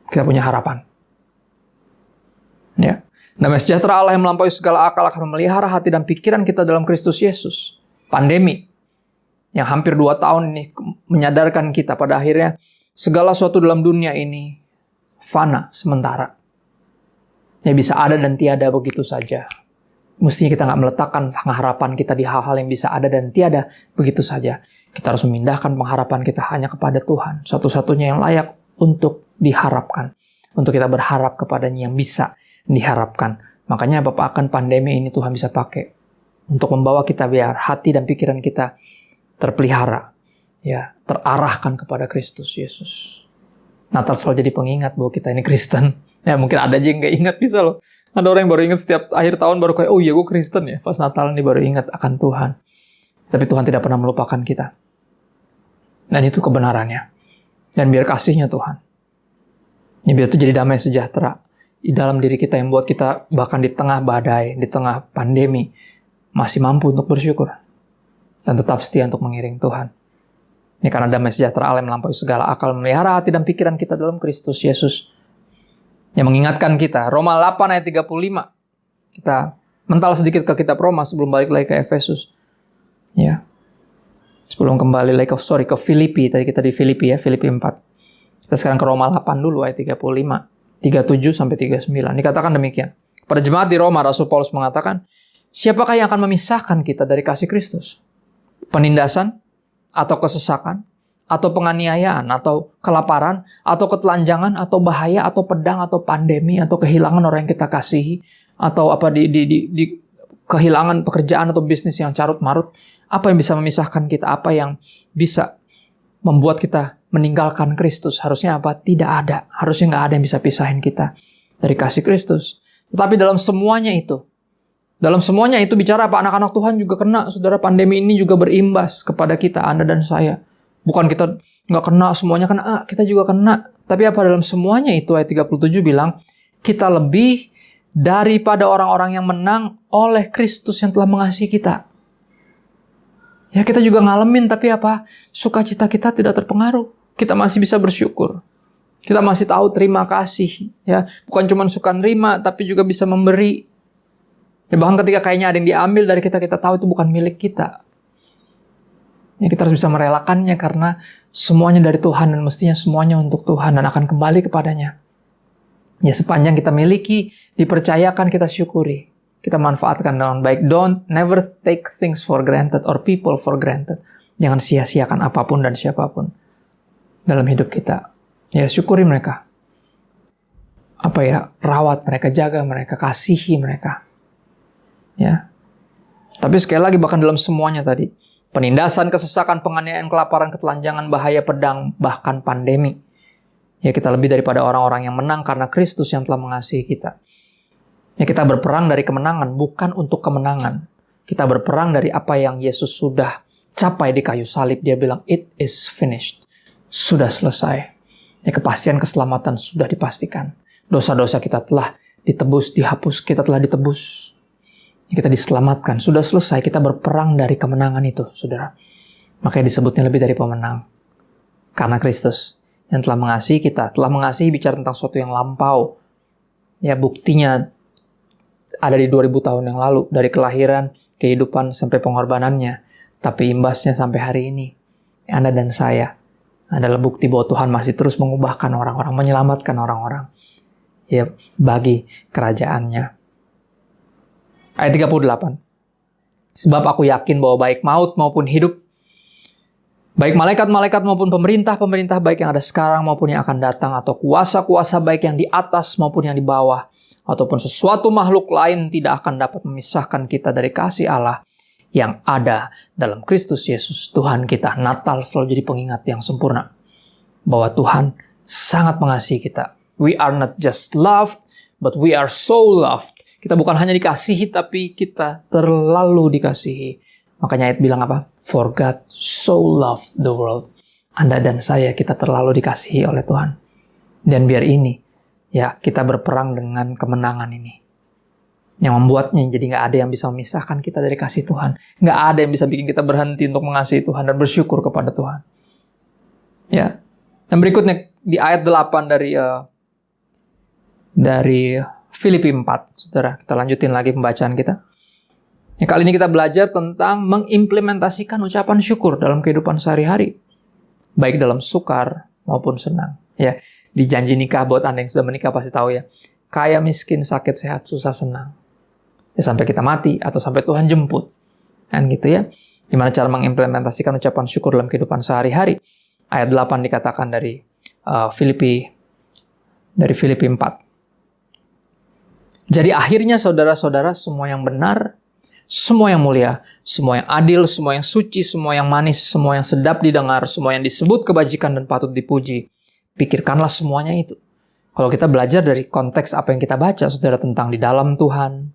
Kita punya harapan. Ya. Damai sejahtera Allah yang melampaui segala akal akan memelihara hati dan pikiran kita dalam Kristus Yesus. Pandemi yang hampir 2 tahun ini menyadarkan kita pada akhirnya segala sesuatu dalam dunia ini fana sementara. Ya, bisa ada dan tiada begitu saja. Mestinya kita nggak meletakkan pengharapan kita di hal-hal yang bisa ada dan tiada begitu saja. Kita harus memindahkan pengharapan kita hanya kepada Tuhan. Satu-satunya yang layak untuk diharapkan. Untuk kita berharap kepadanya yang bisa diharapkan. Makanya apapun pandemi ini Tuhan bisa pakai untuk membawa kita biar hati dan pikiran kita terpelihara, ya, terarahkan kepada Kristus Yesus. Natal selalu jadi pengingat bahwa kita ini Kristen. Ya, mungkin ada aja yang nggak ingat, bisa loh. Ada orang yang baru ingat setiap akhir tahun baru kayak, oh iya gue Kristen ya. Pas Natal ini baru ingat akan Tuhan. Tapi Tuhan tidak pernah melupakan kita. Dan itu kebenarannya. Dan biar kasihnya Tuhan. Ya, biar itu jadi damai sejahtera di dalam diri kita yang buat kita bahkan di tengah badai, di tengah pandemi masih mampu untuk bersyukur dan tetap setia untuk mengiring Tuhan. Ini karena damai sejahtera Allah yang melampaui segala akal memelihara hati dan pikiran kita dalam Kristus Yesus. Yang mengingatkan kita, Roma 8 ayat 35. Kita mental sedikit ke kitab Roma sebelum balik lagi ke Efesus. Ya. Sebelum kembali lagi ke Filipi, tadi kita di Filipi ya, Filipi 4. Kita sekarang ke Roma 8 dulu ayat 35. 37 sampai 39. Dikatakan demikian. Pada jemaat di Roma, Rasul Paulus mengatakan, siapakah yang akan memisahkan kita dari kasih Kristus? Penindasan? Atau kesesakan? Atau penganiayaan? Atau kelaparan? Atau ketelanjangan? Atau bahaya? Atau pedang? Atau pandemi? Atau kehilangan orang yang kita kasihi? Atau apa di kehilangan pekerjaan atau bisnis yang carut-marut? Apa yang bisa memisahkan kita? Apa yang bisa membuat kita meninggalkan Kristus? Harusnya apa? Tidak ada. Harusnya nggak ada yang bisa pisahin kita dari kasih Kristus. Tetapi dalam semuanya itu bicara apa? Anak-anak Tuhan juga kena. Saudara, pandemi ini juga berimbas kepada kita, Anda dan saya. Bukan kita nggak kena, semuanya kena. Kita juga kena. Tapi apa dalam semuanya itu? Ayat 37 bilang, kita lebih daripada orang-orang yang menang oleh Kristus yang telah mengasihi kita. Ya, kita juga ngalamin, tapi apa? Sukacita kita tidak terpengaruh. Kita masih bisa bersyukur. Kita masih tahu terima kasih. Ya, bukan cuma suka nerima, tapi juga bisa memberi. Ya, bahkan ketika kayaknya ada yang diambil dari kita, kita tahu itu bukan milik kita. Ya, kita harus bisa merelakannya karena semuanya dari Tuhan dan mestinya semuanya untuk Tuhan dan akan kembali kepadanya. Ya, sepanjang kita miliki, dipercayakan, kita syukuri. Kita manfaatkan dengan baik. Never take things for granted or people for granted. Jangan sia-siakan apapun dan siapapun dalam hidup kita. Ya, syukuri mereka. Rawat mereka, jaga mereka, kasihi mereka. Ya. Tapi sekali lagi bahkan dalam semuanya tadi, penindasan, kesesakan, penganiayaan, kelaparan, ketelanjangan, bahaya, pedang, bahkan pandemi. Ya, kita lebih daripada orang-orang yang menang karena Kristus yang telah mengasihi kita. Ya, kita berperang dari kemenangan, bukan untuk kemenangan. Kita berperang dari apa yang Yesus sudah capai di kayu salib. Dia bilang, it is finished. Sudah selesai. Ya, kepastian keselamatan sudah dipastikan. Dosa-dosa kita telah ditebus, dihapus. Kita telah ditebus. Kita diselamatkan. Sudah selesai. Kita berperang dari kemenangan itu, saudara. Makanya disebutnya lebih dari pemenang. Karena Kristus yang telah mengasihi kita. Telah mengasihi bicara tentang sesuatu yang lampau. Ya, buktinya ada di 2000 tahun yang lalu. Dari kelahiran, kehidupan, sampai pengorbanannya. Tapi imbasnya sampai hari ini. Anda dan saya adalah bukti bahwa Tuhan masih terus mengubahkan orang-orang. Menyelamatkan orang-orang. Ya, bagi kerajaannya. Ayat 38. Sebab aku yakin bahwa baik maut maupun hidup, baik malaikat-malaikat maupun pemerintah-pemerintah baik yang ada sekarang maupun yang akan datang, atau kuasa-kuasa baik yang di atas maupun yang di bawah, ataupun sesuatu makhluk lain tidak akan dapat memisahkan kita dari kasih Allah yang ada dalam Kristus Yesus Tuhan kita. Natal selalu jadi pengingat yang sempurna bahwa Tuhan sangat mengasihi kita. We are not just loved, but we are so loved. Kita bukan hanya dikasihi, tapi kita terlalu dikasihi. Makanya ayat bilang apa? For God so loved the world. Anda dan saya, kita terlalu dikasihi oleh Tuhan. Dan biar ini, ya, kita berperang dengan kemenangan ini. Yang membuatnya jadi nggak ada yang bisa memisahkan kita dari kasih Tuhan. Nggak ada yang bisa bikin kita berhenti untuk mengasihi Tuhan dan bersyukur kepada Tuhan. Ya. Dan berikutnya di ayat 8 dari Filipi 4. Saudara, kita lanjutin lagi pembacaan kita. Ya, kali ini kita belajar tentang mengimplementasikan ucapan syukur dalam kehidupan sehari-hari. Baik dalam sukar maupun senang. Ya, di janji nikah buat Anda yang sudah menikah pasti tahu ya. Kaya, miskin, sakit, sehat, susah, senang. Ya, sampai kita mati atau sampai Tuhan jemput. Kan gitu ya. Gimana cara mengimplementasikan ucapan syukur dalam kehidupan sehari-hari. Ayat 8 dikatakan dari Filipi 4. Jadi akhirnya saudara-saudara, semua yang benar, semua yang mulia, semua yang adil, semua yang suci, semua yang manis, semua yang sedap didengar, semua yang disebut kebajikan dan patut dipuji, pikirkanlah semuanya itu. Kalau kita belajar dari konteks apa yang kita baca, saudara, tentang di dalam Tuhan,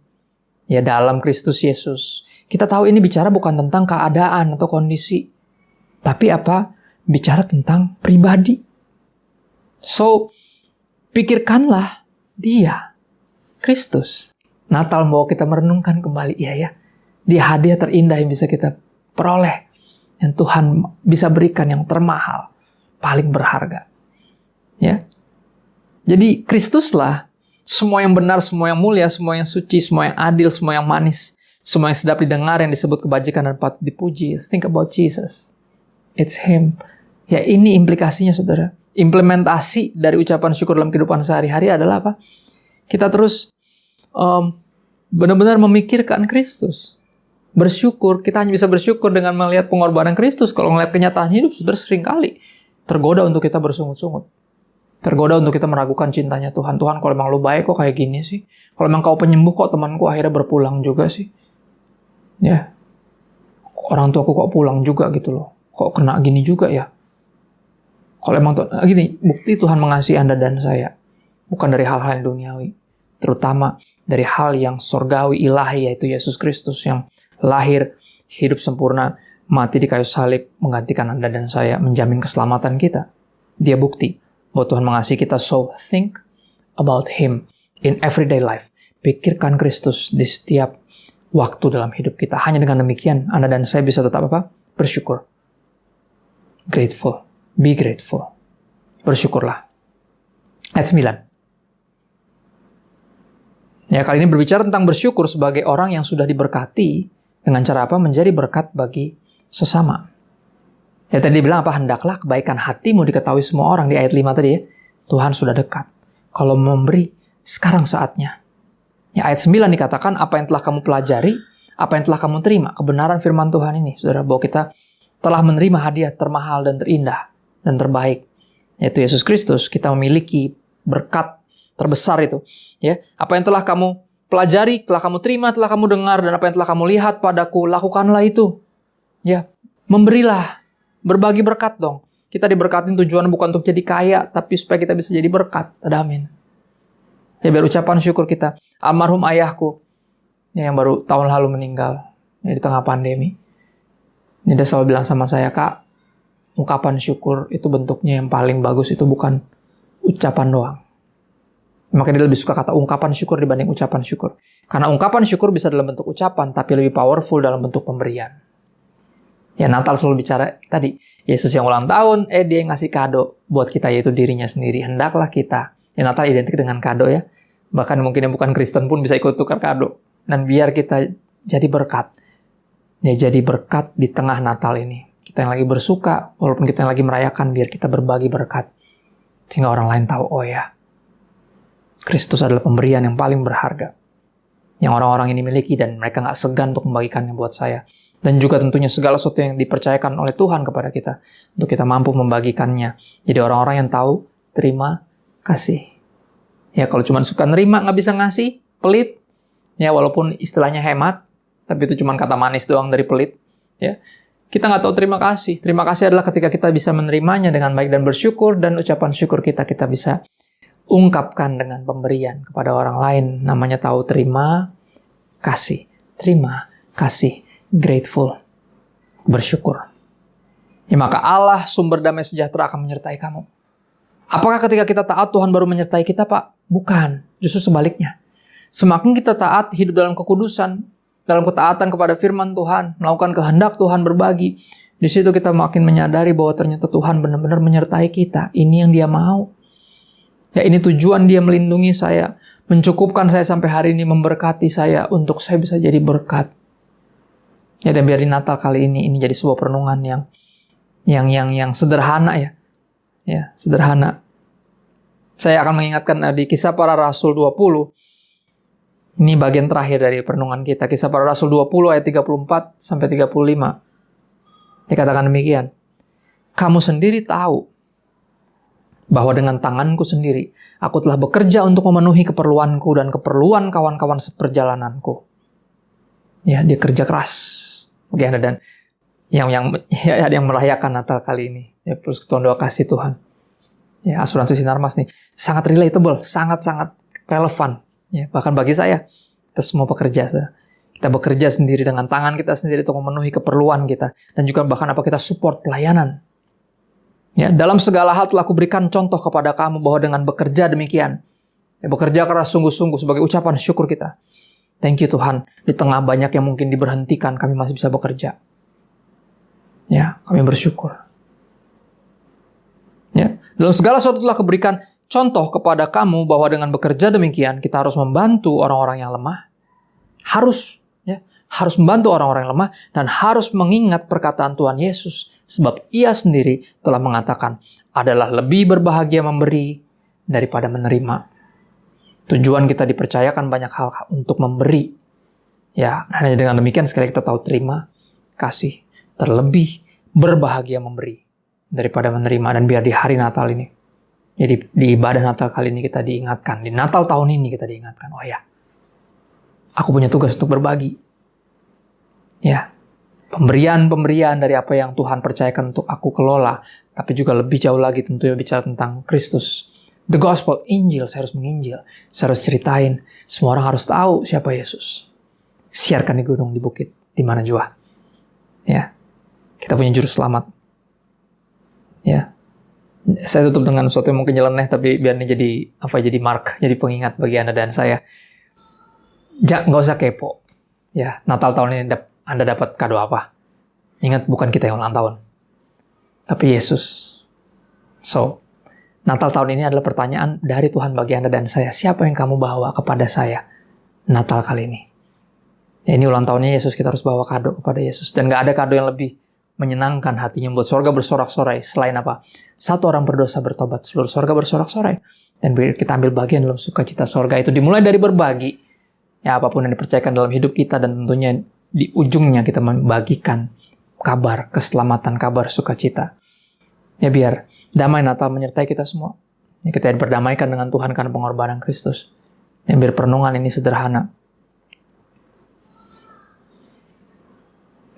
ya dalam Kristus Yesus, kita tahu ini bicara bukan tentang keadaan atau kondisi, tapi apa? Bicara tentang pribadi. So, pikirkanlah Dia. Kristus. Natal mau kita merenungkan kembali, iya ya. Dia hadiah terindah yang bisa kita peroleh. Yang Tuhan bisa berikan yang termahal. Paling berharga. Ya. Jadi Kristuslah semua yang benar, semua yang mulia, semua yang suci, semua yang adil, semua yang manis. Semua yang sedap didengar, yang disebut kebajikan dan patut dipuji. Think about Jesus. It's Him. Ya, ini implikasinya, saudara. Implementasi dari ucapan syukur dalam kehidupan sehari-hari adalah apa? Kita terus benar-benar memikirkan Kristus. Bersyukur, kita hanya bisa bersyukur dengan melihat pengorbanan Kristus. Kalau melihat kenyataan hidup, saudara, seringkali tergoda untuk kita bersungut-sungut. Tergoda untuk kita meragukan cintanya Tuhan. Tuhan, kalau emang lu baik kok kayak gini sih? Kalau emang kau penyembuh kok temanku akhirnya berpulang juga sih? Ya. Orang tuaku kok pulang juga gitu loh. Kok kena gini juga ya? Kalau emang gini, bukti Tuhan mengasihi Anda dan saya. Bukan dari hal-hal duniawi. Terutama dari hal yang sorgawi ilahi, yaitu Yesus Kristus yang lahir, hidup sempurna, mati di kayu salib, menggantikan Anda dan saya, menjamin keselamatan kita. Dia bukti bahwa Tuhan mengasihi kita. So think about Him in everyday life. Pikirkan Kristus di setiap waktu dalam hidup kita. Hanya dengan demikian, Anda dan saya bisa tetap apa? Bersyukur. Grateful. Be grateful. Bersyukurlah. Ayat 9. Ya, kali ini berbicara tentang bersyukur sebagai orang yang sudah diberkati dengan cara apa? Menjadi berkat bagi sesama. Ya, tadi bilang apa? Hendaklah kebaikan hatimu diketahui semua orang di ayat 5 tadi ya. Tuhan sudah dekat. Kalau memberi, sekarang saatnya. Ya, ayat 9 dikatakan apa yang telah kamu pelajari, apa yang telah kamu terima, kebenaran firman Tuhan ini. Saudara, bahwa kita telah menerima hadiah termahal dan terindah dan terbaik, yaitu Yesus Kristus. Kita memiliki berkat terbesar itu, ya. Apa yang telah kamu pelajari, telah kamu terima, telah kamu dengar, dan apa yang telah kamu lihat padaku, lakukanlah itu. Ya, memberilah, berbagi berkat dong. Kita diberkatin tujuan bukan untuk jadi kaya, tapi supaya kita bisa jadi berkat. Ada amin. Ya, biar ucapan syukur kita. Almarhum ayahku, ya, yang baru tahun lalu meninggal, ya, di tengah pandemi. Ini dia selalu bilang sama saya, Kak, ungkapan syukur itu bentuknya yang paling bagus, itu bukan ucapan doang. Makanya dia lebih suka kata ungkapan syukur dibanding ucapan syukur. Karena ungkapan syukur bisa dalam bentuk ucapan, tapi lebih powerful dalam bentuk pemberian. Ya, Natal selalu bicara tadi, Yesus yang ulang tahun, dia yang ngasih kado buat kita, yaitu dirinya sendiri. Hendaklah kita. Ya, Natal identik dengan kado ya. Bahkan mungkin yang bukan Kristen pun bisa ikut tukar kado. Dan biar kita jadi berkat. Ya, jadi berkat di tengah Natal ini. Kita yang lagi bersuka, walaupun kita yang lagi merayakan, biar kita berbagi berkat. Sehingga orang lain tahu, oh ya, Kristus adalah pemberian yang paling berharga yang orang-orang ini miliki, dan mereka nggak segan untuk membagikannya buat saya. Dan juga tentunya segala sesuatu yang dipercayakan oleh Tuhan kepada kita, untuk kita mampu membagikannya. Jadi orang-orang yang tahu, terima kasih. Ya, kalau cuma suka nerima, nggak bisa ngasih, pelit. Ya, walaupun istilahnya hemat, tapi itu cuma kata manis doang dari pelit. Ya, kita nggak tahu terima kasih. Terima kasih adalah ketika kita bisa menerimanya dengan baik dan bersyukur, dan ucapan syukur kita bisa ungkapkan dengan pemberian kepada orang lain. Namanya tahu terima kasih. Terima kasih. Grateful. Bersyukur. Ya, maka Allah sumber damai sejahtera akan menyertai kamu. Apakah ketika kita taat Tuhan baru menyertai kita, Pak? Bukan. Justru sebaliknya. Semakin kita taat, hidup dalam kekudusan, dalam ketaatan kepada firman Tuhan, melakukan kehendak Tuhan, berbagi, di situ kita makin menyadari bahwa ternyata Tuhan benar-benar menyertai kita. Ini yang Dia mau. Ya, ini tujuan Dia melindungi saya, mencukupkan saya sampai hari ini, memberkati saya untuk saya bisa jadi berkat. Ya, dan biar di Natal kali ini jadi sebuah perenungan yang sederhana ya. Ya, sederhana. Saya akan mengingatkan di Kisah Para Rasul 20. Ini bagian terakhir dari perenungan kita. Kisah Para Rasul 20 ayat 34 sampai 35. Dikatakan demikian. Kamu sendiri tahu bahwa dengan tanganku sendiri aku telah bekerja untuk memenuhi keperluanku dan keperluan kawan-kawan seperjalananku. Ya, dia kerja keras. Bagi Anda dan yang merayakan Natal kali ini. Ya, persekutuan doa kasih Tuhan. Ya, asuransi Sinarmas nih sangat relatable, sangat-sangat relevan. Ya, bahkan bagi saya, kita semua pekerja. Kita bekerja sendiri dengan tangan kita sendiri untuk memenuhi keperluan kita. Dan juga bahkan kita support pelayanan. Ya, dalam segala hal telah kuberikan contoh kepada kamu bahwa dengan bekerja demikian. Ya, bekerja keras sungguh-sungguh sebagai ucapan syukur kita. Thank you Tuhan, di tengah banyak yang mungkin diberhentikan, kami masih bisa bekerja. Ya, kami bersyukur. Ya, dalam segala sesuatu telah kuberikan contoh kepada kamu bahwa dengan bekerja demikian, kita harus membantu orang-orang yang lemah. Harus membantu orang-orang yang lemah dan harus mengingat perkataan Tuhan Yesus. Sebab Ia sendiri telah mengatakan, adalah lebih berbahagia memberi daripada menerima. Tujuan kita dipercayakan banyak hal untuk memberi. Ya, hanya dengan demikian sekali kita tahu terima kasih. Terlebih berbahagia memberi daripada menerima. Dan biar di hari Natal ini, jadi di ibadah Natal kali ini kita diingatkan. Di Natal tahun ini kita diingatkan. Oh ya, aku punya tugas untuk berbagi. Ya, pemberian dari apa yang Tuhan percayakan untuk aku kelola. Tapi juga lebih jauh lagi tentunya bicara tentang Kristus. The Gospel, Injil, saya harus menginjil. Saya harus ceritain. Semua orang harus tahu siapa Yesus. Siarkan di gunung, di bukit, di mana jua. Ya, kita punya juru selamat. Ya, saya tutup dengan sesuatu yang mungkin nyeleneh, tapi biar ini jadi mark, jadi pengingat bagi Anda dan saya. Nggak usah kepo. Ya, Natal tahun ini Anda dapat kado apa? Ingat, bukan kita yang ulang tahun, tapi Yesus. So, Natal tahun ini adalah pertanyaan dari Tuhan bagi Anda dan saya. Siapa yang kamu bawa kepada saya Natal kali ini? Ya, ini ulang tahunnya Yesus, kita harus bawa kado kepada Yesus. Dan gak ada kado yang lebih menyenangkan hatinya, membuat sorga bersorak-sorai. Selain apa? Satu orang berdosa bertobat, seluruh sorga bersorak-sorai. Dan kita ambil bagian dalam sukacita sorga itu. Dimulai dari berbagi. Ya, apapun yang dipercayakan dalam hidup kita. Dan tentunya di ujungnya kita membagikan kabar keselamatan, kabar sukacita. Ya, biar damai Natal menyertai kita semua. Ya, kita berdamaikan dengan Tuhan karena pengorbanan Kristus. Ya, biar perenungan ini sederhana.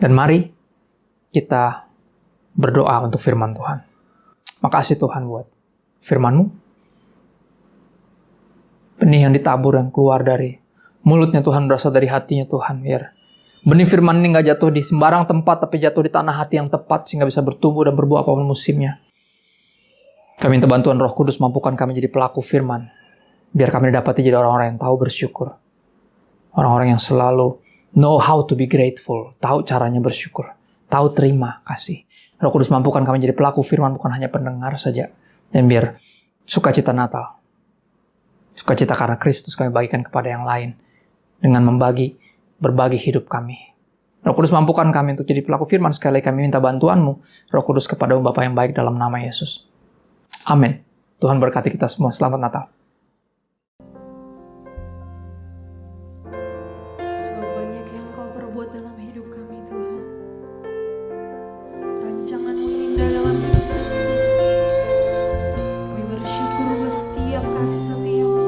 Dan mari kita berdoa untuk firman Tuhan. Makasih Tuhan buat firman-Mu. Benih yang ditabur, yang keluar dari mulutnya Tuhan, berasal dari hatinya Tuhan. Biar benih firman ini gak jatuh di sembarang tempat, tapi jatuh di tanah hati yang tepat, sehingga bisa bertumbuh dan berbuah apapun musimnya. Kami minta bantuan Roh Kudus, mampukan kami jadi pelaku firman. Biar kami dapati jadi orang-orang yang tahu bersyukur. Orang-orang yang selalu know how to be grateful. Tahu caranya bersyukur. Tahu terima kasih. Roh Kudus, mampukan kami jadi pelaku firman, bukan hanya pendengar saja. Dan biar sukacita Natal, sukacita karena Kristus kami bagikan kepada yang lain. Dengan berbagi hidup kami. Roh Kudus, mampukan kami untuk jadi pelaku firman. Sekali lagi kami minta bantuan-Mu, Roh Kudus, kepada Bapa yang baik dalam nama Yesus. Amin. Tuhan berkati kita semua. Selamat Natal. Sebanyak yang Kau perbuat dalam hidup kami, Tuhan. Rancangan-Mu indah dalam hidup kami, Tuhan. Kami bersyukur buat setiap kasih setia-Mu.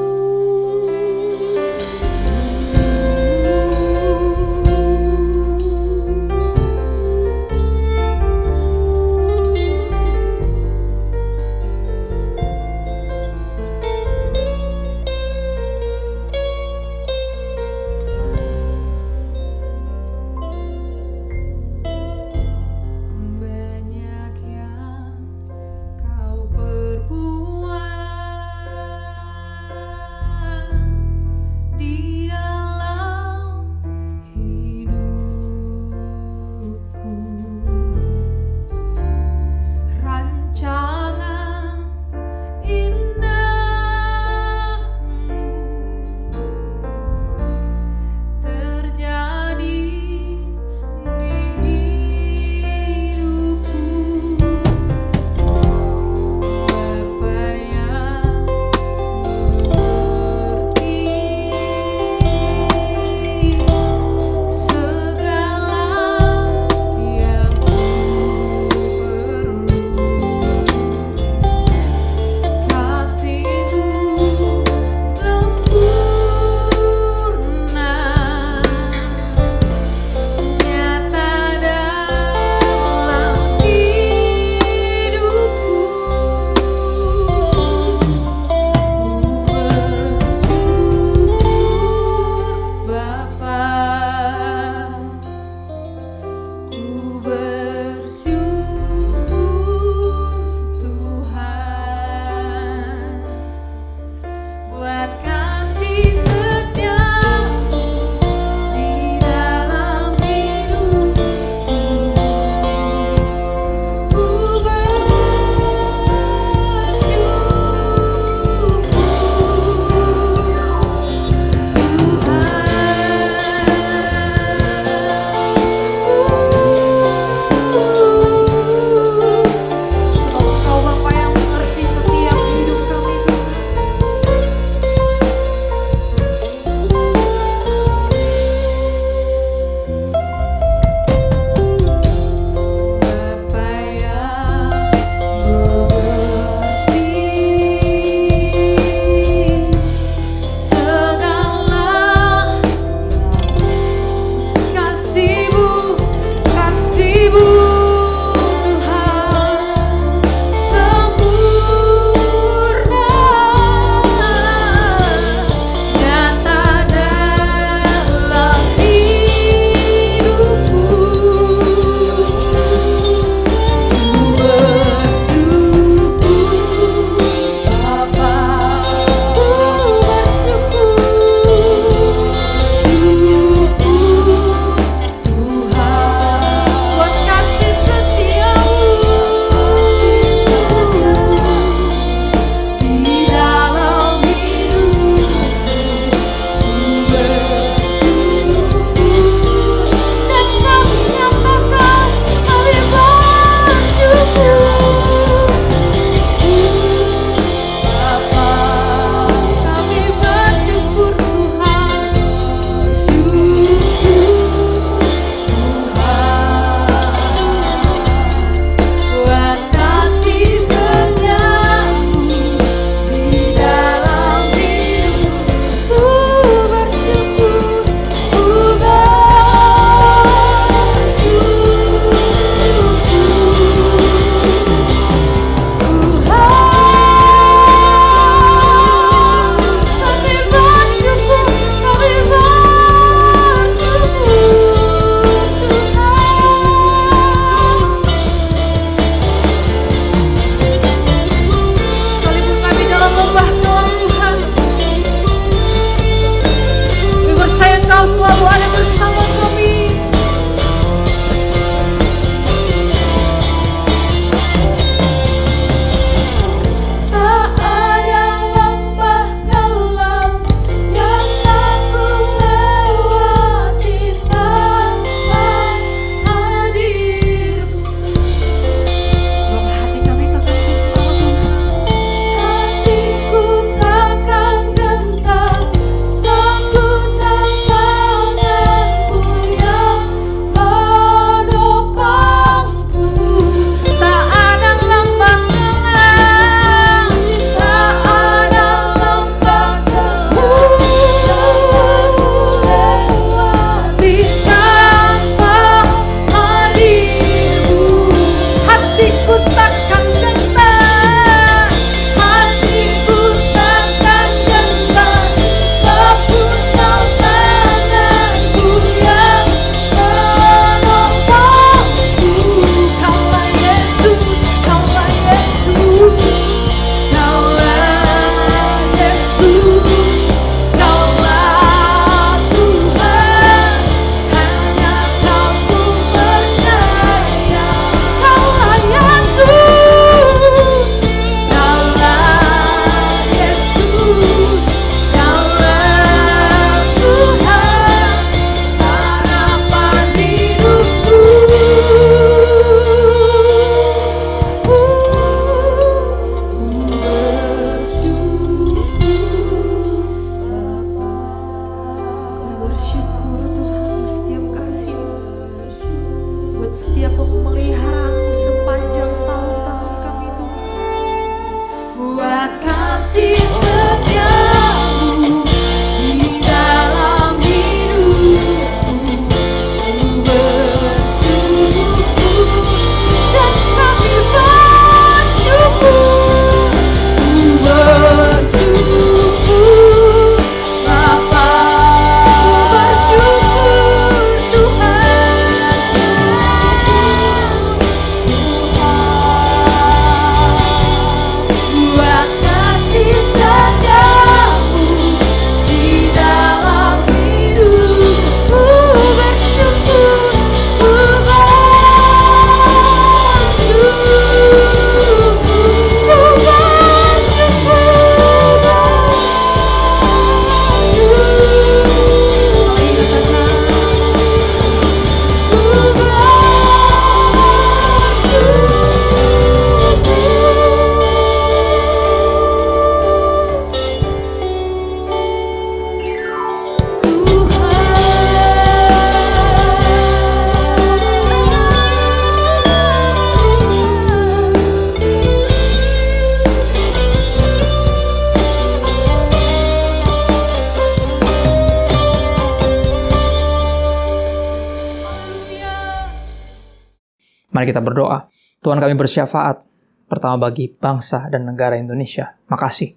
Mari kita berdoa. Tuhan, kami bersyafaat pertama bagi bangsa dan negara Indonesia. Makasih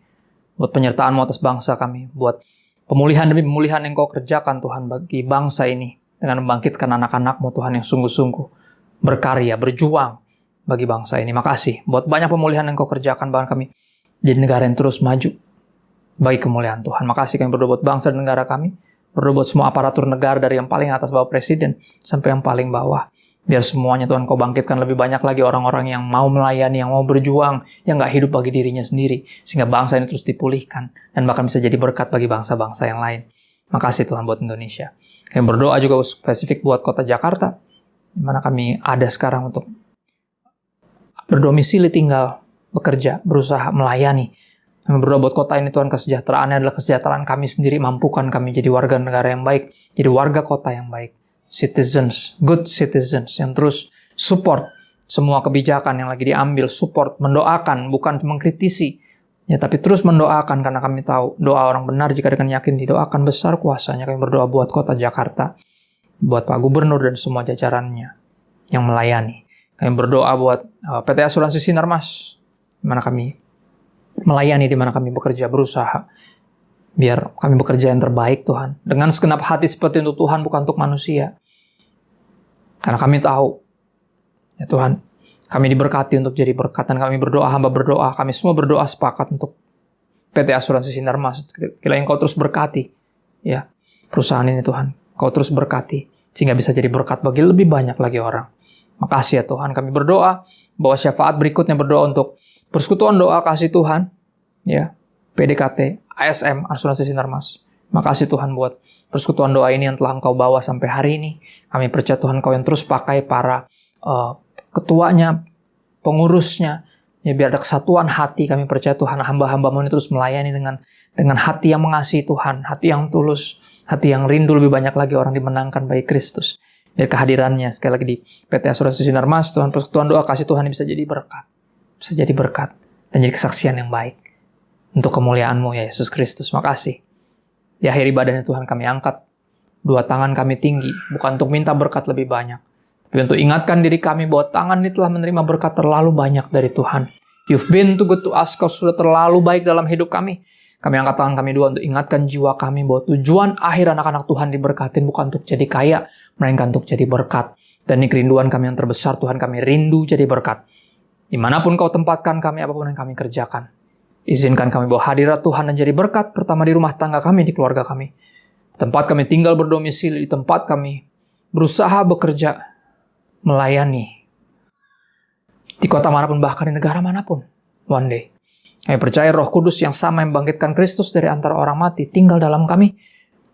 buat penyertaan-Mu atas bangsa kami, buat pemulihan demi pemulihan yang Kau kerjakan Tuhan bagi bangsa ini, dengan membangkitkan anak-anak-Mu Tuhan yang sungguh-sungguh berkarya, berjuang bagi bangsa ini. Makasih buat banyak pemulihan yang Kau kerjakan, bahkan kami jadi negara yang terus maju bagi kemuliaan Tuhan. Makasih kami berdoa buat bangsa dan negara kami, berdoa buat semua aparatur negara dari yang paling atas Bapak Presiden sampai yang paling bawah. Biar semuanya Tuhan Kau bangkitkan lebih banyak lagi orang-orang yang mau melayani, yang mau berjuang, yang gak hidup bagi dirinya sendiri. Sehingga bangsa ini terus dipulihkan dan bahkan bisa jadi berkat bagi bangsa-bangsa yang lain. Makasih Tuhan buat Indonesia. Kami berdoa juga spesifik buat kota Jakarta, di mana kami ada sekarang untuk berdomisili tinggal, bekerja, berusaha melayani. Kami berdoa buat kota ini Tuhan, kesejahteraannya adalah kesejahteraan kami sendiri. Mampukan kami jadi warga negara yang baik, jadi warga kota yang baik. Citizens, good citizens, yang terus support semua kebijakan yang lagi diambil, support, mendoakan, bukan cuma mengkritisi, ya, tapi terus mendoakan, karena kami tahu doa orang benar jika dengan yakin didoakan besar kuasanya. Kami berdoa buat kota Jakarta, buat Pak Gubernur dan semua jajarannya yang melayani. Kami berdoa buat PT Asuransi Sinarmas, di mana kami melayani, di mana kami bekerja, berusaha. Biar kami bekerja yang terbaik Tuhan. Dengan segenap hati seperti untuk Tuhan, bukan untuk manusia. Karena kami tahu, ya Tuhan, kami diberkati untuk jadi berkat. Dan kami berdoa, hamba berdoa, kami semua berdoa sepakat untuk PT Asuransi Sinarmas. Kiranya Engkau terus berkati, ya, perusahaan ini Tuhan. Kau terus berkati, sehingga bisa jadi berkat bagi lebih banyak lagi orang. Makasih ya Tuhan, kami berdoa, bahwa syafaat berikutnya berdoa untuk persekutuan doa kasih Tuhan, ya, PDKT, ASM, Asuransi Sinarmas. Makasih Tuhan buat persekutuan doa ini yang telah Engkau bawa sampai hari ini. Kami percaya Tuhan Engkau yang terus pakai para ketuanya, pengurusnya, ya, biar ada kesatuan hati. Kami percaya Tuhan hamba-hamba-Mu ini terus melayani dengan hati yang mengasihi Tuhan, hati yang tulus, hati yang rindu lebih banyak lagi orang dimenangkan bagi Kristus. Biar kehadirannya sekali lagi di PT Asuransi Sinarmas, Tuhan, persekutuan doa kasih Tuhan ini bisa jadi berkat. Bisa jadi berkat dan jadi kesaksian yang baik untuk kemuliaan-Mu ya Yesus Kristus. Makasih. Di akhir ibadahnya Tuhan kami angkat dua tangan kami tinggi, bukan untuk minta berkat lebih banyak, tapi untuk ingatkan diri kami bahwa tangan ini telah menerima berkat terlalu banyak dari Tuhan. You've been too good to us, Kau sudah terlalu baik dalam hidup kami. Kami angkat tangan kami dua untuk ingatkan jiwa kami bahwa tujuan akhir anak-anak Tuhan diberkatin bukan untuk jadi kaya, melainkan untuk jadi berkat. Dan ini kerinduan kami yang terbesar Tuhan, kami rindu jadi berkat. Dimanapun Kau tempatkan kami, apapun yang kami kerjakan, izinkan kami bawa hadirat Tuhan dan jadi berkat, pertama di rumah tangga kami, di keluarga kami. Tempat kami tinggal berdomisili, di tempat kami berusaha bekerja, melayani. Di kota manapun, bahkan di negara manapun. One day. Kami percaya Roh Kudus yang sama yang membangkitkan Kristus dari antara orang mati, tinggal dalam kami.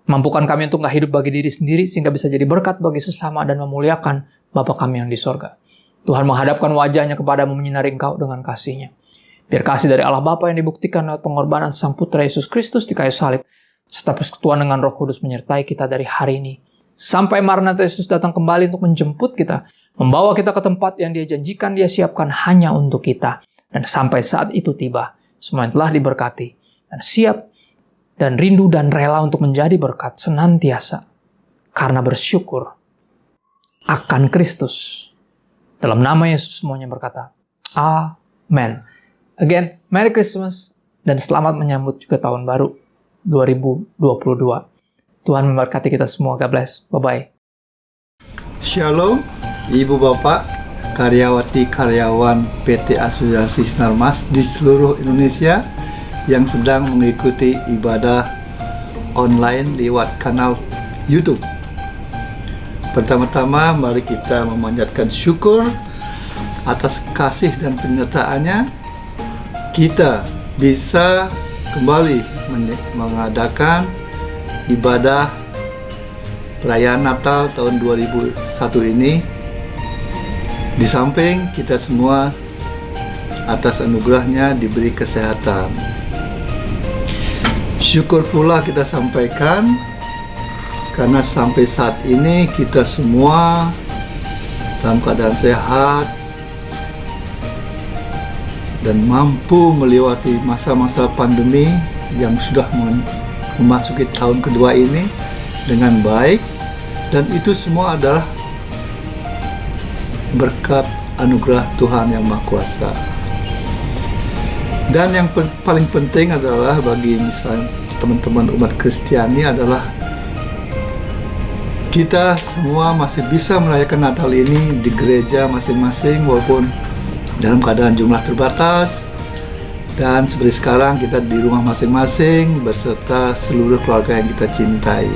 Mampukan kami untuk gak hidup bagi diri sendiri, sehingga bisa jadi berkat bagi sesama dan memuliakan Bapa kami yang di sorga. Tuhan menghadapkan wajahnya kepadamu, menyinari engkau dengan kasih-Nya. Biar kasih dari Allah Bapa yang dibuktikan lewat pengorbanan Sang Putra Yesus Kristus di kayu salib, serta persekutuan dengan Roh Kudus menyertai kita dari hari ini sampai Maranatha Yesus datang kembali untuk menjemput kita, membawa kita ke tempat yang Dia janjikan, Dia siapkan hanya untuk kita. Dan sampai saat itu tiba, semua yang telah diberkati dan siap dan rindu dan rela untuk menjadi berkat senantiasa karena bersyukur akan Kristus. Dalam nama Yesus semuanya berkata, Amen. Again, Merry Christmas dan selamat menyambut juga tahun baru 2022. Tuhan memberkati kita semua. God bless. Bye-bye. Shalom, Ibu Bapak, karyawati karyawan PT Asuransi Sinarmas di seluruh Indonesia yang sedang mengikuti ibadah online lewat kanal YouTube. Pertama-tama mari kita memanjatkan syukur atas kasih dan penyertaannya. Kita bisa kembali mengadakan ibadah perayaan Natal tahun 2001 ini. Di samping kita semua atas anugerahnya diberi kesehatan. Syukur pula kita sampaikan karena sampai saat ini kita semua dalam keadaan sehat dan mampu melewati masa-masa pandemi yang sudah memasuki tahun kedua ini dengan baik, dan itu semua adalah berkat anugerah Tuhan yang Maha Kuasa. Dan yang paling penting adalah bagi misalnya teman-teman umat Kristiani adalah kita semua masih bisa merayakan Natal ini di gereja masing-masing walaupun dalam keadaan jumlah terbatas, dan seperti sekarang kita di rumah masing-masing beserta seluruh keluarga yang kita cintai.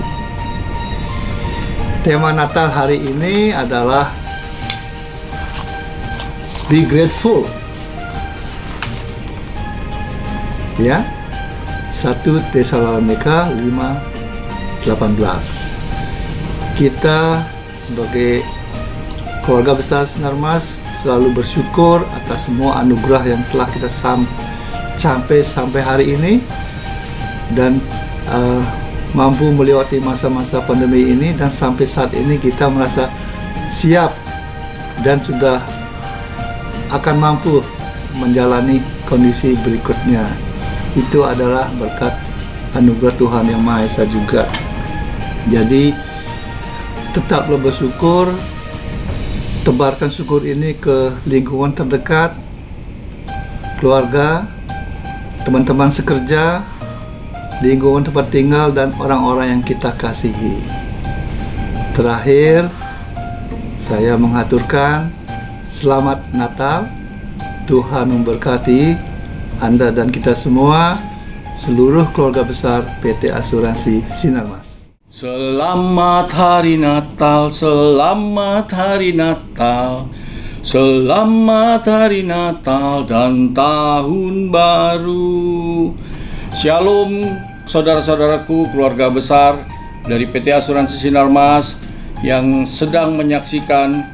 Tema Natal hari ini adalah Be Grateful. Ya, 1 Tesalonika 5:18. Kita sebagai keluarga besar Sinarmas selalu bersyukur atas semua anugerah yang telah kita sampai hari ini, dan mampu melewati masa-masa pandemi ini, dan sampai saat ini kita merasa siap dan sudah akan mampu menjalani kondisi berikutnya. Itu adalah berkat anugerah Tuhan yang Maha Esa juga. Jadi tetaplah bersyukur, tebarkan syukur ini ke lingkungan terdekat, keluarga, teman-teman sekerja, lingkungan tempat tinggal, dan orang-orang yang kita kasihi. Terakhir, saya mengaturkan selamat Natal. Tuhan memberkati Anda dan kita semua, seluruh keluarga besar PT Asuransi Sinarmas. Selamat Hari Natal, selamat Hari Natal, selamat Hari Natal dan Tahun Baru. Shalom saudara-saudaraku, keluarga besar dari PT Asuransi Sinarmas yang sedang menyaksikan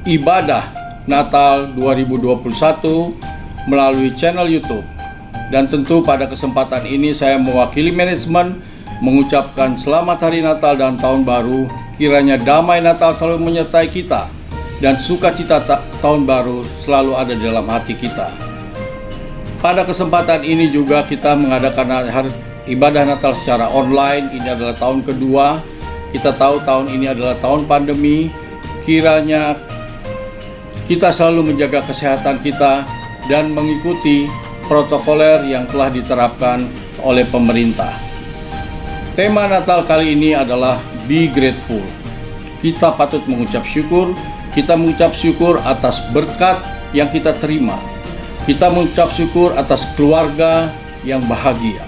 ibadah Natal 2021 melalui channel YouTube. Dan tentu pada kesempatan ini saya mewakili manajemen mengucapkan selamat Hari Natal dan Tahun Baru. Kiranya damai Natal selalu menyertai kita dan sukacita Tahun Baru selalu ada di dalam hati kita. Pada kesempatan ini juga kita mengadakan ibadah Natal secara online. Ini adalah tahun kedua. Kita tahu tahun ini adalah tahun pandemi. Kiranya kita selalu menjaga kesehatan kita dan mengikuti protokoler yang telah diterapkan oleh pemerintah. Tema Natal kali ini adalah Be Grateful. Kita patut mengucap syukur. Kita mengucap syukur atas berkat yang kita terima. Kita mengucap syukur atas keluarga yang bahagia.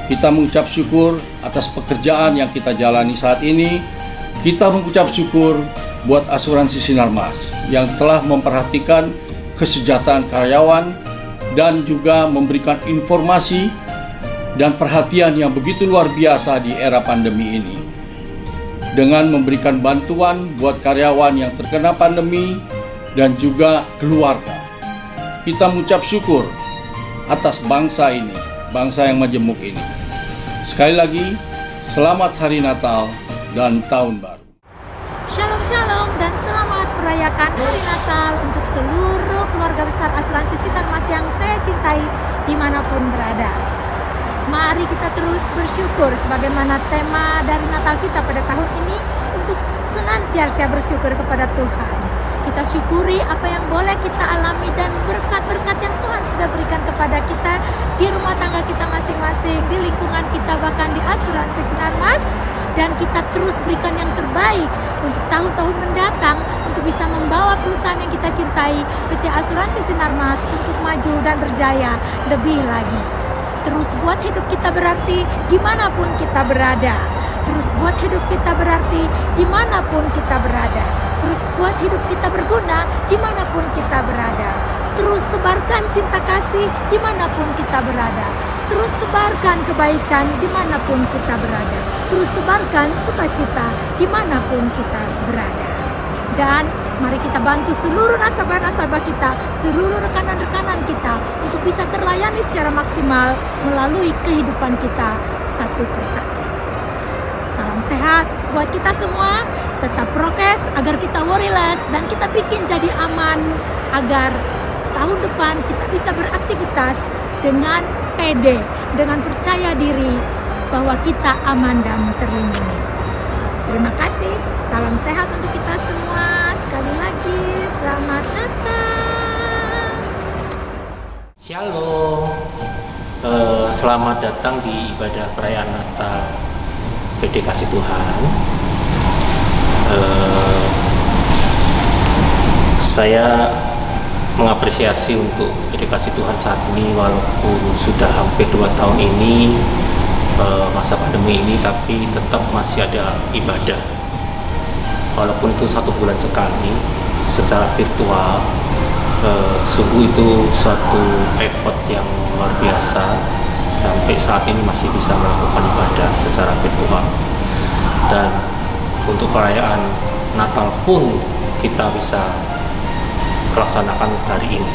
Kita mengucap syukur atas pekerjaan yang kita jalani saat ini. Kita mengucap syukur buat Asuransi Sinarmas yang telah memperhatikan kesejahteraan karyawan dan juga memberikan informasi dan perhatian yang begitu luar biasa di era pandemi ini, dengan memberikan bantuan buat karyawan yang terkena pandemi dan juga keluarga. Kita mengucap syukur atas bangsa ini, bangsa yang majemuk ini. Sekali lagi, selamat Hari Natal dan Tahun Baru. Shalom Shalom dan selamat merayakan Hari Natal untuk seluruh keluarga besar Asuransi Sinarmas yang saya cintai dimanapun berada. Mari kita terus bersyukur sebagaimana tema dari Natal kita pada tahun ini, untuk senantiasa bersyukur kepada Tuhan. Kita syukuri apa yang boleh kita alami dan berkat-berkat yang Tuhan sudah berikan kepada kita di rumah tangga kita masing-masing, di lingkungan kita, bahkan di Asuransi Sinarmas. Dan kita terus berikan yang terbaik untuk tahun-tahun mendatang, untuk bisa membawa perusahaan yang kita cintai, PT Asuransi Sinarmas, untuk maju dan berjaya lebih lagi. Terus buat hidup kita berarti dimanapun kita berada. Terus buat hidup kita berarti dimanapun kita berada. Terus buat hidup kita berguna dimanapun kita berada. Terus sebarkan cinta kasih dimanapun kita berada. Terus sebarkan kebaikan dimanapun kita berada. Terus sebarkan sukacita dimanapun kita berada. Dan mari kita bantu seluruh nasabah-nasabah kita, seluruh rekan-rekan kita untuk bisa terlayani secara maksimal melalui kehidupan kita satu persatu. Salam sehat buat kita semua, tetap prokes agar kita worryless dan kita bikin jadi aman, agar tahun depan kita bisa beraktivitas dengan pede, dengan percaya diri bahwa kita aman dan terlindungi. Terima kasih, salam sehat untuk kita semua. Sekali lagi, Selamat Natal. Shalom. Selamat datang di ibadah perayaan Natal PD Kasih Tuhan. Saya mengapresiasi untuk PD Kasih Tuhan saat ini, walaupun sudah hampir 2 tahun ini masa pandemi ini, tapi tetap masih ada ibadah. Walaupun itu 1 bulan sekali secara virtual. Sungguh itu suatu effort yang luar biasa. Sampai saat ini masih bisa melakukan ibadah secara virtual. Dan untuk perayaan Natal pun kita bisa melaksanakan hari ini,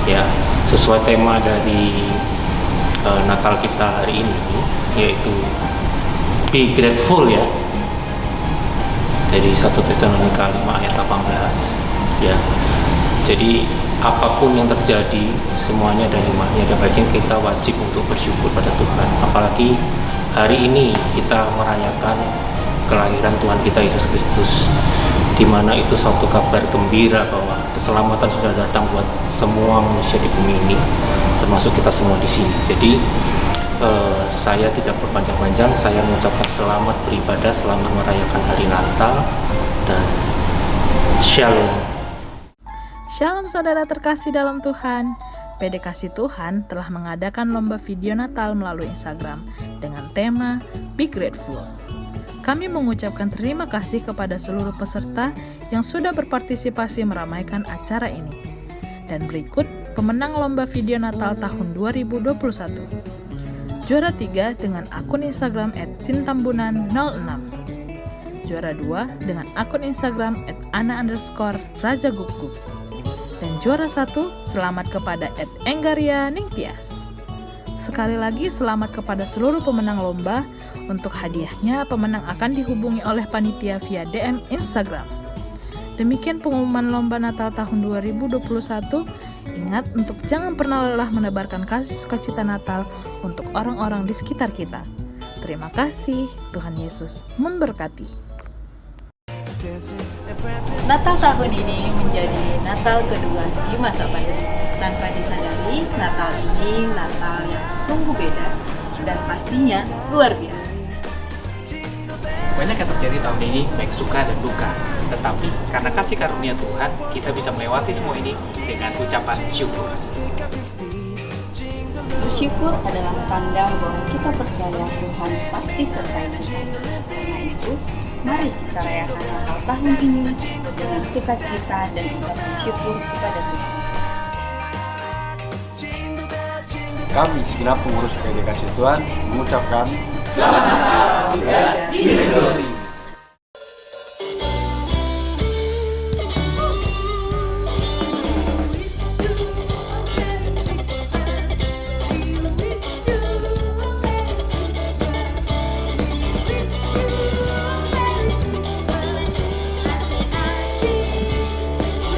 ya, sesuai tema dari Natal kita hari ini, yaitu Be Grateful, ya, dari 1 Tesalonika 5 ayat 18, ya. Jadi apapun yang terjadi, semuanya ada hikmahnya, dan bagian kita wajib untuk bersyukur pada Tuhan. Apalagi hari ini kita merayakan kelahiran Tuhan kita Yesus Kristus, di mana itu suatu kabar gembira bahwa keselamatan sudah datang buat semua manusia di bumi ini, termasuk kita semua di sini. Jadi saya tidak berpanjang-panjang, saya mengucapkan selamat beribadah, selamat merayakan hari Natal, dan Shalom. Shalom saudara terkasih dalam Tuhan. PD Kasih Tuhan telah mengadakan lomba video Natal melalui Instagram dengan tema Be Grateful. Kami mengucapkan terima kasih kepada seluruh peserta yang sudah berpartisipasi meramaikan acara ini. Dan berikut pemenang lomba video Natal tahun 2021. Juara 3 dengan akun Instagram @cintambunan06. Juara 2 dengan akun Instagram @ana_rajagugup. Dan juara 1, selamat kepada @enggaria ningtyas. Sekali lagi selamat kepada seluruh pemenang lomba. Untuk hadiahnya, pemenang akan dihubungi oleh panitia via DM Instagram. Demikian pengumuman lomba Natal tahun 2021. Ingat untuk jangan pernah lelah menebarkan kasih sukacita Natal untuk orang-orang di sekitar kita. Terima kasih, Tuhan Yesus memberkati. Natal tahun ini menjadi Natal kedua di masa pandemi. Tanpa disadari, Natal ini Natal yang sungguh beda dan pastinya luar biasa. Banyak yang terjadi tahun ini, baik suka dan duka. Tetapi karena kasih karunia Tuhan, kita bisa melewati semua ini dengan ucapan syukur. Bersyukur adalah tanda bahwa kita percaya Tuhan pasti sertai kita. Karena itu, mari kita rayakan Natal tahun ini dengan sukacita dan ucapan syukur kepada Tuhan. Kami segenap pengurus PD Kasih Tuhan mengucapkan Selamat Natal dan Glory.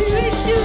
We wish you